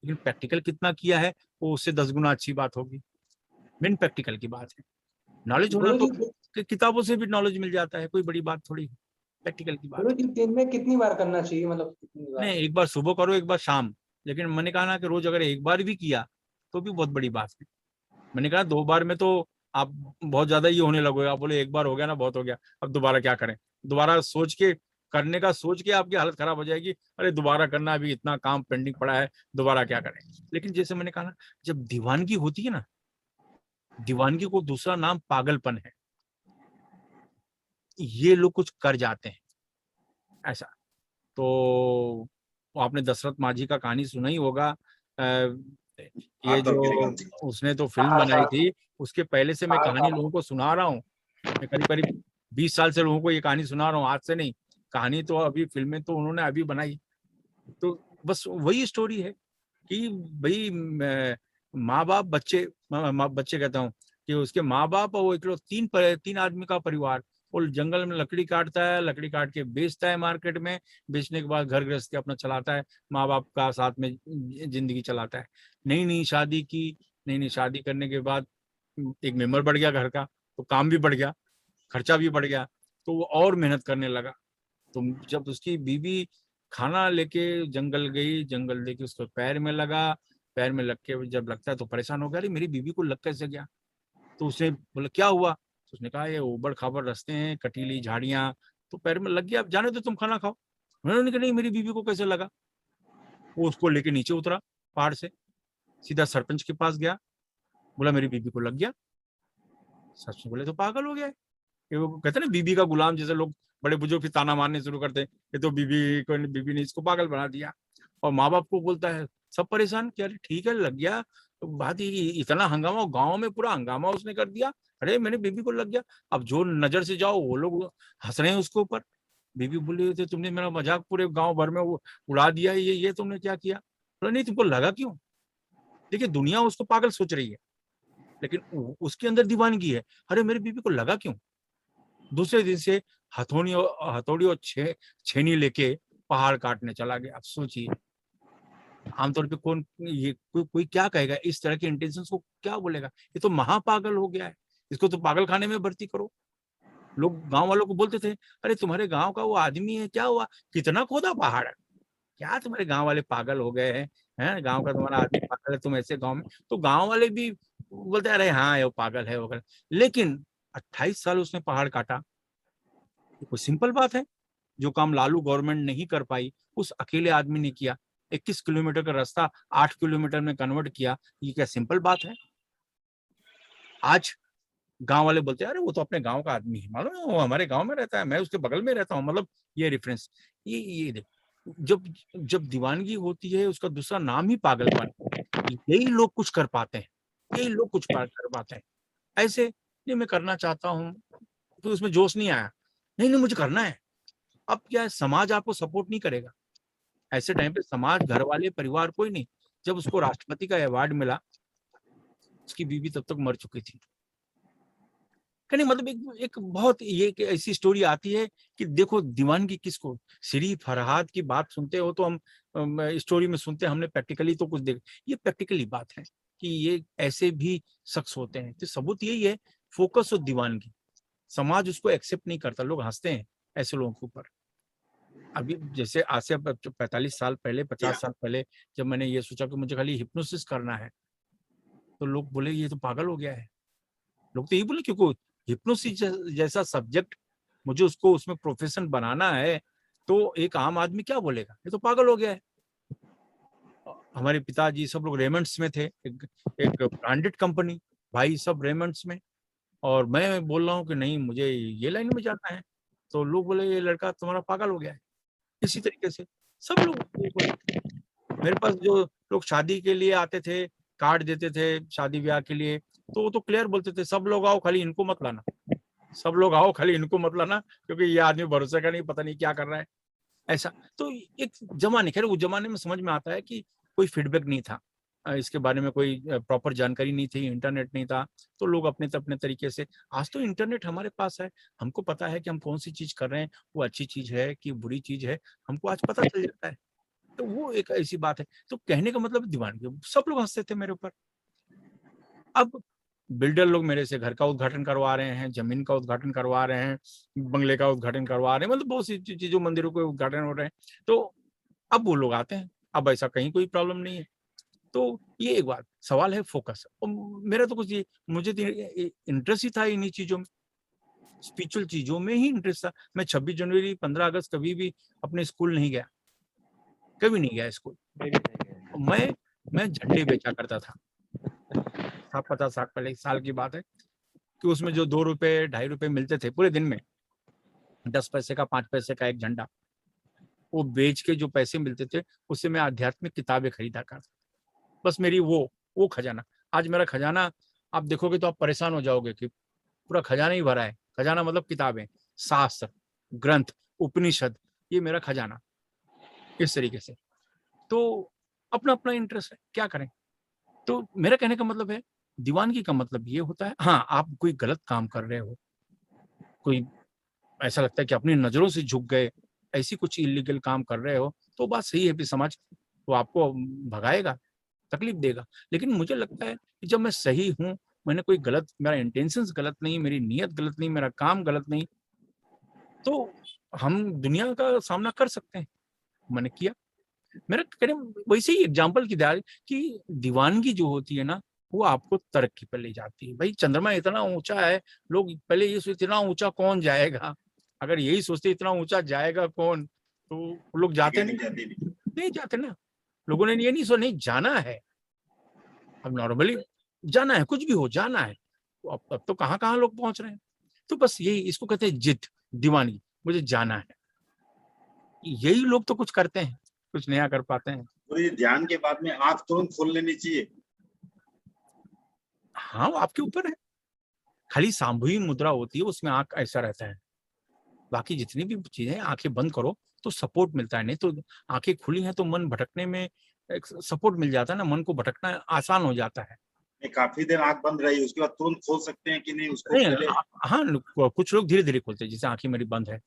लेकिन प्रैक्टिकल कितना किया है वो उससे 10 गुना अच्छी बात होगी। मेन प्रैक्टिकल की बात है। नॉलेज होना तो किताबों से भी नॉलेज मिल जाता है, कोई बड़ी बात थोड़ी है, प्रैक्टिकल की बात। गुरुजी दिन में कितनी बार करना चाहिए, मतलब कितनी बार? नहीं, एक बार सुबह करो एक बार शाम, लेकिन मैंने कहा ना कि रोज अगर एक बार भी किया तो भी बहुत बड़ी बात है। मैंने कहा 2 बार में तो आप बहुत ज्यादा ही होने लगोगे, आप बोले एक बार हो गया ना बहुत हो गया, अब दोबारा क्या करें, दोबारा सोच के करने का सोच के आपकी हालत खराब हो जाएगी, अरे दोबारा करना, अभी इतना काम पेंडिंग पड़ा है, दोबारा क्या करें। लेकिन जैसे मैंने कहा ना, जब दीवानगी होती है ना, दीवानगी को दूसरा नाम पागलपन है, ये लोग कुछ कर जाते हैं ऐसा। तो आपने दशरथ माझी का कहानी सुना ही होगा, ये जो उसने तो फिल्म बनाई थी, उसके पहले से मैं कहानी लोगों को सुना रहा हूँ, मैं करीब करीब 20 साल से लोगों को ये कहानी सुना रहा हूँ, आज से नहीं। कहानी तो अभी फिल्में तो उन्होंने अभी बनाई, तो बस वही स्टोरी है कि भाई माँ बाप बच्चे, बच्चे कहता हूँ कि उसके माँ बाप और वो एक 3 आदमी का परिवार, वो जंगल में लकड़ी काटता है, लकड़ी काट के बेचता है मार्केट में, बेचने के बाद घर गृहस्थी अपना चलाता है, माँ बाप का साथ में जिंदगी चलाता है। नई नई शादी की, नई नई शादी करने के बाद एक मेंबर बढ़ गया घर का, तो काम भी बढ़ गया, खर्चा भी बढ़ गया, तो वो और मेहनत करने लगा। तो जब उसकी बीवी खाना लेके जंगल गई, जंगल लेके उसको पैर में लगा, पैर में लग के जब लगता है तो परेशान हो गया, अरे मेरी बीवी को लग कैसे गया। तो उसने बोला क्या हुआ, तो उसने कहा ये ऊबड़ खाबड़ रास्ते हैं, कटीली झाड़ियां, तो पैर में लग गया, अब जाने दो तुम खाना खाओ। उन्होंने कहा नहीं मेरी बीवी को कैसे लगा। वो उसको लेके नीचे उतरा पहाड़ से, सीधा सरपंच के पास गया, बोला मेरी बीवी को लग गया। सरपंच बोले तो पागल हो गया है, ये वो कहते ना बीबी का गुलाम, जैसे लोग बड़े बुजुर्ग फिर ताना मारने शुरू करते हैं, ये तो बीबी ने इसको पागल बना दिया। और माँ बाप को बोलता है, सब परेशान, क्या ठीक है लग गया, तो बात ये इतना हंगामा, गांव में पूरा हंगामा उसने कर दिया, अरे मेरे बीबी को लग गया। अब जो नजर से जाओ वो लोग हंस रहे हैं उसके ऊपर। बीबी बोली थे तुमने मेरा मजाक पूरे गांव भर में वो उड़ा दिया, ये तुमने क्या किया। बोला नहीं तुमको लगा क्यों। देखिए दुनिया उसको पागल सोच रही है, लेकिन उसके अंदर दीवानगी है, अरे मेरी बीबी को लगा क्यों। दूसरे दिन से हथौड़ी और छेनी लेके पहाड़ काटने चला गया। अब सोचिए आमतौर पे कौन ये कोई क्या कहेगा, इस तरह के इंटेंशंस को क्या बोलेगा, ये तो महापागल हो गया है, इसको तो पागल खाने में भर्ती करो। लोग गांव वालों को बोलते थे, अरे तुम्हारे गांव का वो आदमी है, क्या हुआ, कितना खोदा पहाड़, क्या तुम्हारे गांव वाले पागल हो गए हैं, गांव का तुम्हारा आदमी पागल है, तुम ऐसे गांव में। तो गांव वाले भी बोलते अरे हाँ वो पागल है वगैरह। लेकिन 28 साल उसने पहाड़ काटा, कोई सिंपल बात है। जो काम लालू गवर्नमेंट नहीं कर पाई उस अकेले आदमी ने किया। 21 किलोमीटर का रास्ता 8 किलोमीटर में कन्वर्ट किया, ये क्या सिंपल बात है। आज गांव वाले बोलते हैं अरे वो तो अपने गांव का आदमी है, मालूम है वो हमारे गांव में रहता है, मैं उसके बगल में रहता हूँ, मतलब ये रेफरेंस, ये देखो जब जब दीवानगी होती है उसका दूसरा नाम ही पागलपन। यही लोग कुछ कर पाते हैं, यही लोग कुछ कर पाते हैं। ऐसे नहीं मैं करना चाहता हूँ, तो उसमें जोश नहीं आया, नहीं नहीं मुझे करना है। अब क्या है, समाज आपको सपोर्ट नहीं करेगा ऐसे टाइम पे, समाज, घर वाले, परिवार, कोई नहीं। जब उसको राष्ट्रपति का अवार्ड मिला, उसकी बीवी तब तक मर चुकी थी। कहने मतलब एक बहुत ये एक ऐसी स्टोरी आती है कि देखो दीवानगी किसको, श्री फरहाद की बात सुनते हो तो हम स्टोरी में सुनते हैं, हमने प्रैक्टिकली तो कुछ देख, ये प्रैक्टिकली बात है कि ये ऐसे भी शख्स होते हैं। तो सबूत यही है, फोकस और दीवानगी। समाज उसको एक्सेप्ट नहीं करता, लोग हंसते हैं ऐसे लोगों के ऊपर। अभी जैसे आज से 45 साल पहले, 50 साल पहले जब मैंने ये सोचा कि मुझे खाली हिप्नोसिस करना है, तो लोग बोले ये तो पागल हो गया है। लोग तो यही बोले क्योंकि हिप्नोसिस जैसा सब्जेक्ट मुझे उसको उसमें प्रोफेशन बनाना है, तो एक आम आदमी क्या बोलेगा, ये तो पागल हो गया है। हमारे पिताजी सब लोग रेमंड्स में थे, एक ब्रांडेड कंपनी, भाई सब रेमंड्स में, और मैं बोल रहा हूँ कि नहीं मुझे ये लाइन में जाना है, तो लोग बोले ये लड़का तुम्हारा पागल हो गया है। इसी तरीके से सब लोग बोले। मेरे पास जो लोग शादी के लिए आते थे, कार्ड देते थे शादी ब्याह के लिए, तो वो तो क्लियर बोलते थे सब लोग आओ खाली इनको मत लाना, सब लोग आओ खाली इनको मत लाना, क्योंकि ये आदमी भरोसे का नहीं, पता नहीं क्या कर रहा है। ऐसा तो एक जमाने, खैर उस जमाने में समझ में आता है कि कोई फीडबैक नहीं था, इसके बारे में कोई प्रॉपर जानकारी नहीं थी, इंटरनेट नहीं था, तो लोग अपने तरीके से। आज तो इंटरनेट हमारे पास है, हमको पता है कि हम कौन सी चीज कर रहे हैं, वो अच्छी चीज है कि बुरी चीज है, हमको आज पता चल जाता है। तो वो एक ऐसी बात है। तो कहने का मतलब दीवानगी, सब लोग हंसते थे मेरे ऊपर। अब बिल्डर लोग मेरे से घर का उद्घाटन करवा रहे हैं, जमीन का उद्घाटन करवा रहे हैं, बंगले का उद्घाटन करवा रहे हैं, मतलब बहुत सी चीजों, मंदिरों के उद्घाटन हो रहे हैं। तो अब वो लोग आते हैं, अब ऐसा कहीं कोई प्रॉब्लम नहीं है। तो ये एक बात, सवाल है फोकस। और मेरा तो कुछ ये, मुझे तो इंटरेस्ट ही था इन्हीं चीजों में, स्पिरिचुअल चीजों में ही इंटरेस्ट था। मैं 26 जनवरी 15 अगस्त कभी भी अपने स्कूल नहीं गया, कभी नहीं गया स्कूल। मैं झंडे बेचा करता था, 50 साल पहले, साल की बात है, कि उसमें जो 2 रुपए 2.5 रुपए मिलते थे पूरे दिन में, 10 पैसे का 5 पैसे का एक झंडा, वो बेच के जो पैसे मिलते थे उससे मैं आध्यात्मिक किताबें खरीदा करता। बस मेरी वो खजाना। आज मेरा खजाना आप देखोगे तो आप परेशान हो जाओगे कि पूरा खजाना ही भरा है। खजाना मतलब किताबें, शास्त्र, ग्रंथ, उपनिषद, ये मेरा खजाना, इस तरीके से। तो अपना अपना इंटरेस्ट है, क्या करें। तो मेरा कहने का मतलब है, दीवानगी का मतलब ये होता है, हाँ आप कोई गलत काम कर रहे हो, कोई ऐसा लगता है कि अपनी नजरों से झुक गए, ऐसी कुछ इलीगल काम कर रहे हो, तो बात सही है, भी समाज तो आपको भगाएगा, तकलीफ देगा। लेकिन मुझे लगता है कि जब मैं सही हूँ, मैंने कोई गलत, मेरा इंटेंशंस गलत नहीं, मेरी नीयत गलत नहीं, मेरा काम गलत नहीं, तो हम दुनिया का सामना कर सकते हैं। मैंने किया। मेरा कहने वैसे ही एग्जाम्पल की दाल कि दीवानगी जो होती है ना, वो आपको तरक्की पर ले जाती है। भाई चंद्रमा इतना ऊंचा है, लोग पहले ये सोचते इतना ऊंचा कौन जाएगा, अगर यही सोचते इतना ऊंचा जाएगा कौन, तो लोग जाते नहीं जाते ना। लोगों ने ये नहीं सोचा नहीं जाना है, अब नॉर्मली जाना है, कुछ भी हो जाना है। तो अब तो कहाँ कहाँ लोग पहुंच रहे हैं। तो बस यही, इसको कहते हैं जिद, दीवानगी, मुझे जाना है। यही लोग तो कुछ करते हैं, कुछ नया कर पाते हैं। तो ये ध्यान के बाद में आंख तुरंत खोल लेनी चाहिए। हाँ वो आपके ऊपर है। खाली सामूहिक मुद्रा होती है, उसमें आंख ऐसा रहता है, बाकी जितनी भी चीजें, आंखें बंद करो तो सपोर्ट मिलता है। नहीं तो आंखें खुली हैं तो मन भटकने में एक सपोर्ट मिल जाता है ना, मन को भटकना आसान हो जाता है। काफी देर आंख बंद रही, उसके बाद तुरंत खोल सकते हैं कि नहीं, उसको नहीं, पहले? हाँ कुछ लोग धीरे धीरे खोलते हैं, जैसे आंखें मेरी बंद है,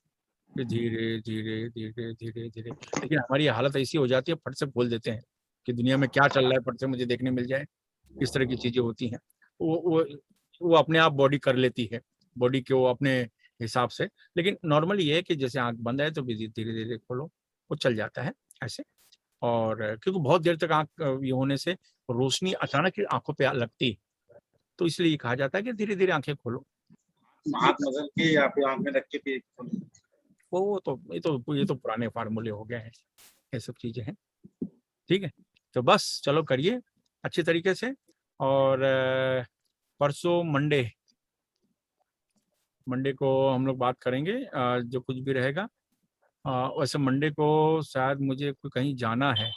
धीरे धीरे धीरे धीरे धीरे, लेकिन हमारी हालत ऐसी हो जाती है, फट से खोल देते हैं कि दुनिया में क्या चल रहा है, फट से मुझे देखने मिल जाए। इस तरह की चीजें होती हैं। वो अपने आप बॉडी कर लेती है, बॉडी के वो अपने हिसाब से। लेकिन नॉर्मली ये है कि जैसे आंख बंद है तो धीरे धीरे खोलो, वो चल जाता है ऐसे। और क्योंकि बहुत देर तक आंख ये होने से रोशनी अचानक ही आंखों पे लगती है, तो इसलिए ये कहा जाता है कि धीरे धीरे आंखें खोलो। हाथ मसल के या फिर आंख में रख के फिर वो तो ये तो पुराने फार्मूले हो गए हैं, ये सब चीजें हैं। ठीक है, तो बस चलो करिए अच्छे तरीके से। और परसों मंडे को हम लोग बात करेंगे, जो कुछ भी रहेगा। वैसे मंडे को शायद मुझे कहीं जाना है,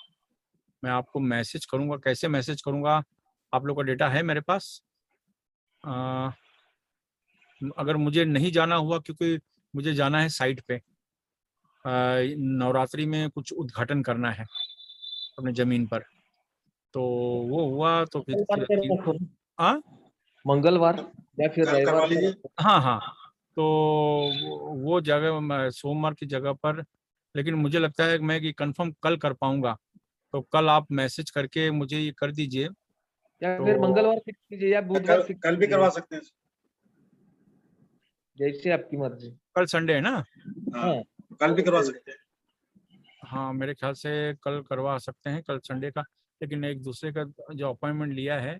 मैं आपको मैसेज करूंगा। कैसे मैसेज करूंगा, आप लोग का डेटा है मेरे पास। अगर मुझे नहीं जाना हुआ, क्योंकि मुझे जाना है साइट पे, नवरात्रि में कुछ उद्घाटन करना है अपने जमीन पर, तो वो हुआ तो फिर हाँ मंगलवार या फिर कल करवा रविवार लीजिए। हाँ, तो वो जगह सोमवार की जगह पर, लेकिन मुझे लगता है मैं कि कंफर्म कल कर पाऊंगा, तो कल आप मैसेज करके मुझे ये कर दीजिए। या तो फिर मंगलवार फिक्स कीजिए या बुधवार फिक्स कल भी करवा सकते हैं। जैसे आपकी मर्जी। कल संडे है ना? हाँ, कल भी करवा सकते हैं। हाँ मेरे ख्याल से कल करवा सकते हैं, कल संडे का। लेकिन एक दूसरे का जो अपॉइंटमेंट लिया है,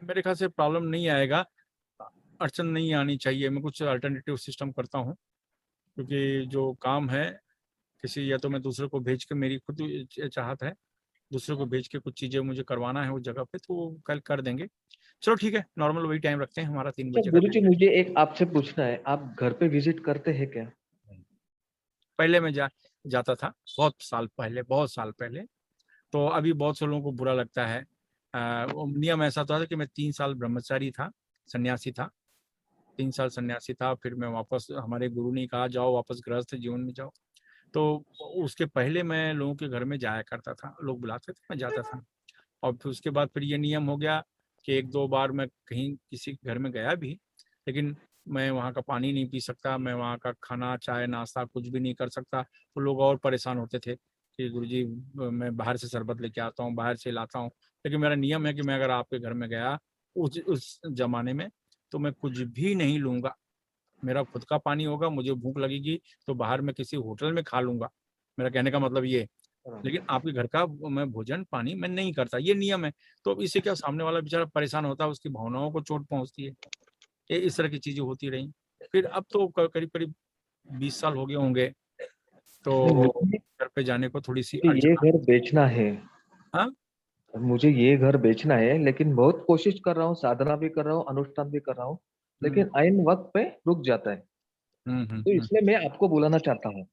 मेरे ख्याल से प्रॉब्लम नहीं आएगा, अड़चन नहीं आनी चाहिए। मैं कुछ अल्टरनेटिव सिस्टम करता हूँ, क्योंकि जो काम है किसी, या तो मैं दूसरे को भेज के, मेरी खुद चाहत है दूसरे को भेज के कुछ चीज़ें मुझे करवाना है उस जगह पे, तो वो कल कर देंगे। चलो ठीक है, नॉर्मल वही टाइम रखते हैं, हमारा 3 अच्छा बजे का गुरुजी, टाइम है। मुझे एक आपसे पूछना है, आप घर पे विजिट करते हैं क्या? पहले मैं जाता था, बहुत साल पहले। तो अभी बहुत से लोगों को बुरा लगता है। वो नियम ऐसा था कि मैं 3 साल ब्रह्मचारी था, सन्यासी था। 3 साल सन्यासी था, फिर मैं वापस, हमारे गुरु ने कहा जाओ वापस गृहस्थ जीवन में जाओ। तो उसके पहले मैं लोगों के घर में जाया करता था, लोग बुलाते थे मैं जाता था। और फिर उसके बाद फिर ये नियम हो गया कि 1-2 बार मैं कहीं किसी के घर में गया भी, लेकिन मैं वहाँ का पानी नहीं पी सकता, मैं वहाँ का खाना चाय नाश्ता कुछ भी नहीं कर सकता। तो लोग और परेशान होते थे कि गुरुजी मैं बाहर से शरबत लेके आता हूँ, बाहर से लाता हूँ। लेकिन मेरा नियम है कि मैं अगर आपके घर में गया उस जमाने में, तो मैं कुछ भी नहीं लूंगा। मेरा खुद का पानी होगा, मुझे भूख लगेगी तो बाहर में किसी होटल में खा लूंगा। मेरा कहने का मतलब ये है। लेकिन आपके घर का मैं भोजन पानी मैं नहीं करता, ये नियम है। तो अब इससे क्या, सामने वाला बेचारा परेशान होता है, उसकी भावनाओं को चोट पहुंचती है। ये इस तरह की चीजें होती रही। फिर अब तो करीब करीब 20 साल हो गए होंगे, नहीं, तो घर पे जाने को थोड़ी सी मुझे ये अड़चन। घर बेचना है। हाँ। मुझे ये घर बेचना है, लेकिन बहुत कोशिश कर रहा हूँ, साधना भी कर रहा हूँ, अनुष्ठान भी कर रहा हूँ, हम्म लेकिन आइन वक्त पे रुक जाता है। तो हम्म। इसलिए मैं आपको बुलाना चाहता हूँ।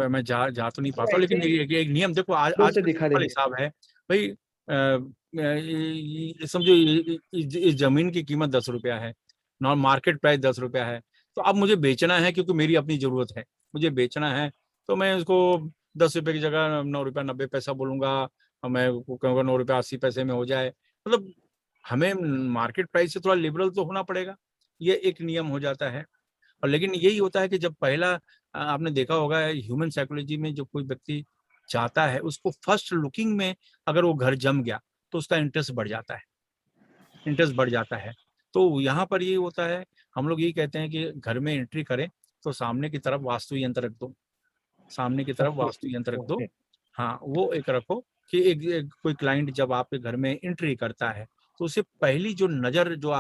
मैं जा तो नहीं पाता, लेकिन ऐसे एक नियम देखो, जोर आज से का दिखा सिंपल देंगे। हिसाब है भाई। ये समझो, इस जमीन की कीमत 10 रुपया है, नॉन मार्केट प्राइस 10 रुपया है। तो अब मुझे बेचना है, क्योंकि मेरी अपनी जरूरत है, मुझे बेचना है। तो मैं उसको 10 रुपये की जगह 9 रुपया 90 पैसा बोलूंगा, और मैं कहूँगा 9 रुपया 80 पैसे में हो जाए। मतलब हमें मार्केट प्राइस से थोड़ा लिबरल तो होना पड़ेगा, ये एक नियम हो जाता है। और लेकिन यही होता है कि जब पहला, आपने देखा होगा ह्यूमन साइकोलॉजी में, जो कोई व्यक्ति चाहता है, उसको फर्स्ट लुकिंग में अगर वो घर जम गया तो उसका इंटरेस्ट बढ़ जाता है, इंटरेस्ट बढ़ जाता है। तो यहाँ पर ये होता है, हम लोग यही कहते हैं कि घर में एंट्री करें तो सामने की तरफ वास्तु यंत्र रख दो, सामने की तरफ वास्तु यंत्र रख दो। ओके। हाँ, वो एक रखो कि एक कोई क्लाइंट जब आपके घर में एंट्री करता है, तो उसे पहली जो नजर जो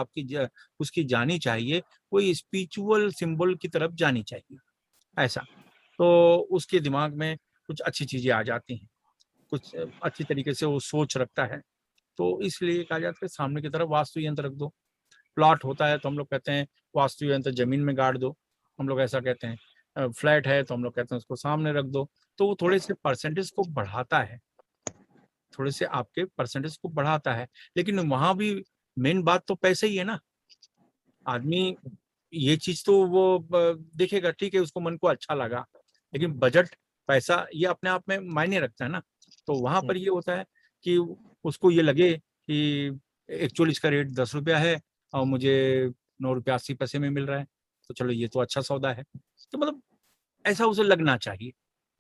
उसकी जानी चाहिए, वो स्पिरिचुअल सिंबल की तरफ जानी चाहिए, ऐसा। तो उसके दिमाग में कुछ अच्छी चीजें आ जाती हैं, कुछ अच्छी तरीके से वो सोच रखता है। तो इसलिए कहा जाता है सामने की तरफ वास्तु यंत्र रख दो। प्लॉट होता है तो हम लोग कहते हैं वास्तु यंत्र जमीन में गाड़ दो, हम लोग ऐसा कहते हैं। फ्लैट है तो हम लोग कहते हैं उसको सामने रख दो। तो वो थोड़े से परसेंटेज को बढ़ाता है, थोड़े से आपके परसेंटेज को बढ़ाता है। लेकिन वहां भी मेन बात तो पैसे ही है ना। आदमी ये चीज तो वो देखेगा, ठीक है, उसको मन को अच्छा लगा, लेकिन बजट, पैसा, ये अपने आप में मायने रखता है ना। तो वहां पर ये होता है कि उसको ये लगे कि एक्चुअली इसका रेट 10 रुपया है और मुझे 9 रुपया 80 पैसे में मिल रहा है, तो चलो ये तो अच्छा सौदा है। तो मतलब ऐसा उसे लगना चाहिए।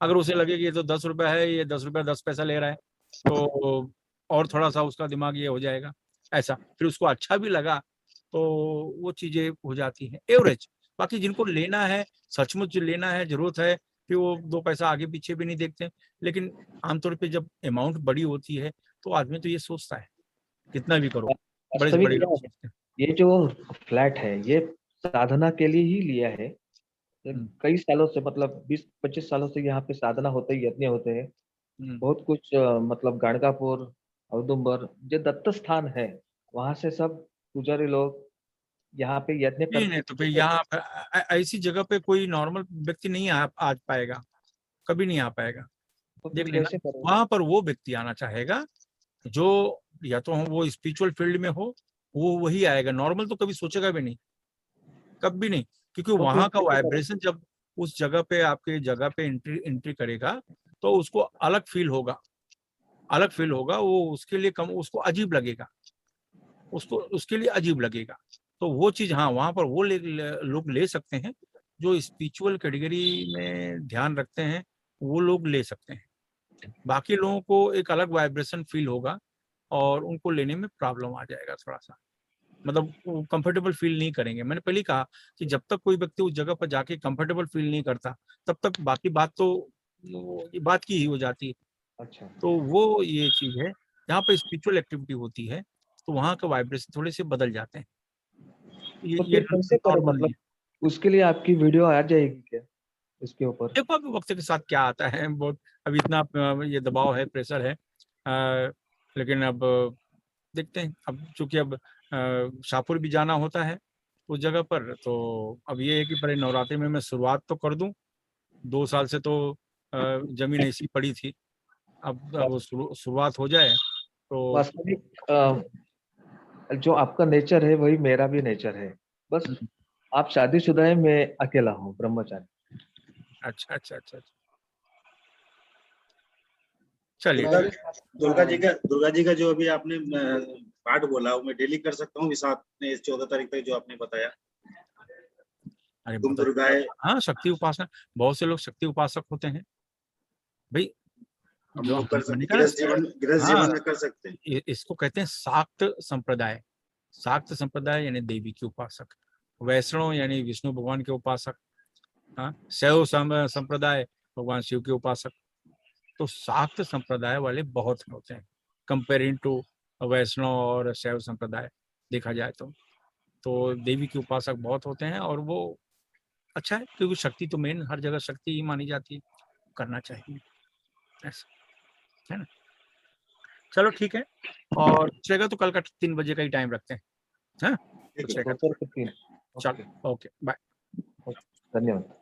अगर उसे लगे कि ये तो 10 रुपया है, ये 10 रुपया 10 पैसा ले रहा है, तो और थोड़ा सा उसका दिमाग ये हो जाएगा ऐसा, फिर उसको अच्छा भी लगा, तो वो चीजें हो जाती हैं एवरेज। बाकी जिनको लेना है, सचमुच लेना है, जरूरत है, फिर वो 2 पैसा आगे पीछे भी नहीं देखते। लेकिन आमतौर पे जब अमाउंट बड़ी होती है तो आदमी तो ये सोचता है कितना भी करो, बड़े से वास्तविक बड़े क्या लोग है, सोचते हैं। ये जो फ्लैट है ये साधना के लिए ही लिया है। ये हम्म, कई सालों से, मतलब 20-25 सालों से यहाँ पे साधना होते ही, यज्ञ होते हैं। हम्म। बहुत कुछ मतलब गाणगापुर, औदुंबर जो दत्त स्थान है, वहां से सब पुजारी लोग यहाँ पे यज्ञ नहीं नहीं, तो करते फिर हैं। यहाँ ऐसी जगह पे कोई नॉर्मल व्यक्ति नहीं आ पाएगा, कभी नहीं आ पाएगा। तो फिर देख लेना, कैसे करें? वहां पर वो व्यक्ति आना चाहेगा जो, या तो वो स्पिरिचुअल फील्ड में हो, वो वही आएगा, नॉर्मल तो कभी सोचेगा भी नहीं, कभी नहीं। क्योंकि तो फिर वहां का कैसे करें? वाइब्रेशन जब उस जगह पे, आपके जगह पे एंट्री एंट्री करेगा, तो उसको अलग फील होगा, अलग फील होगा। वो उसके लिए कम, उसको अजीब लगेगा, उसको उसके लिए अजीब लगेगा। तो वो चीज, हाँ, वहां पर वो लोग ले सकते हैं जो स्पिरिचुअल कैटेगरी में ध्यान रखते हैं, वो लोग ले सकते हैं। बाकी लोगों को एक अलग वाइब्रेशन फील होगा और उनको लेने में प्रॉब्लम आ जाएगा थोड़ा सा, मतलब वो कंफर्टेबल फील नहीं करेंगे। मैंने पहले कहा कि जब तक कोई व्यक्ति उस जगह पर जाके कंफर्टेबल फील नहीं करता, तब तक बाकी बात तो ये बात की ही हो जाती है। अच्छा। तो वो ये चीज है, जहाँ पर स्पिरिचुअल एक्टिविटी होती है, तो वहाँ के वाइब्रेशन थोड़े से बदल जाते हैं। तो फिर कैसे करें, normal मतलब नहीं उसके लिए आपकी वीडियो आ जाएगी क्या इसके ऊपर? है। देखो अभी वक्त के साथ क्या आता है, बहुत अभी इतना ये दबाव है, प्रेशर है, लेकिन अब देखते हैं। अब चूंकि अब शाहपुर भी जाना होता है उस जगह पर, तो अब ये है कि पहले नवरात्रि में मैं शुरुआत तो कर दूं। 2 साल से तो जमीन ऐसी पड़ी थी, अब वो शुरुआत हो जाए तो वास्तविक जो आपका नेचर है वही मेरा भी नेचर है। बस आप शादीशुदा है, मैं अकेला हूँ ब्रह्मचारी। अच्छा अच्छा अच्छा अच्छा। चलिए दुर्गा जी का जो अभी आपने पाठ बोला वो मैं डेली कर सकता हूँ इस 14 तारीख तक जो आपने बताया? अरे तुम बहुत दुर्गाए। हाँ, शक्ति उपासना, बहुत से लोग शक्ति उपासक होते हैं भाई। हम जो लोग कर मैंने सकते, कहा गृहस्थ हाँ, जीवन में कर सकते हैं। इसको कहते हैं शाक्त संप्रदाय। शाक्त संप्रदाय यानी देवी के उपासक, वैष्णव यानी विष्णु भगवान के उपासक, हाँ, शैव संप्रदाय भगवान शिव के उपासक। तो शाक्त संप्रदाय वाले बहुत होते हैं कंपेयरिंग टू वैष्णव और शैव संप्रदाय देखा जाए तो देवी के उपासक बहुत होते हैं। और वो अच्छा है, क्योंकि शक्ति तो मेन हर जगह शक्ति ही मानी जाती है, करना चाहिए ऐसा, है ना। चलो ठीक है, और चलेगा तो कल का 3 बजे का ही टाइम रखते हैं, हाँ, ठीक है। चलेगा। दोपहर को 3। चलो ओके बाय। धन्यवाद।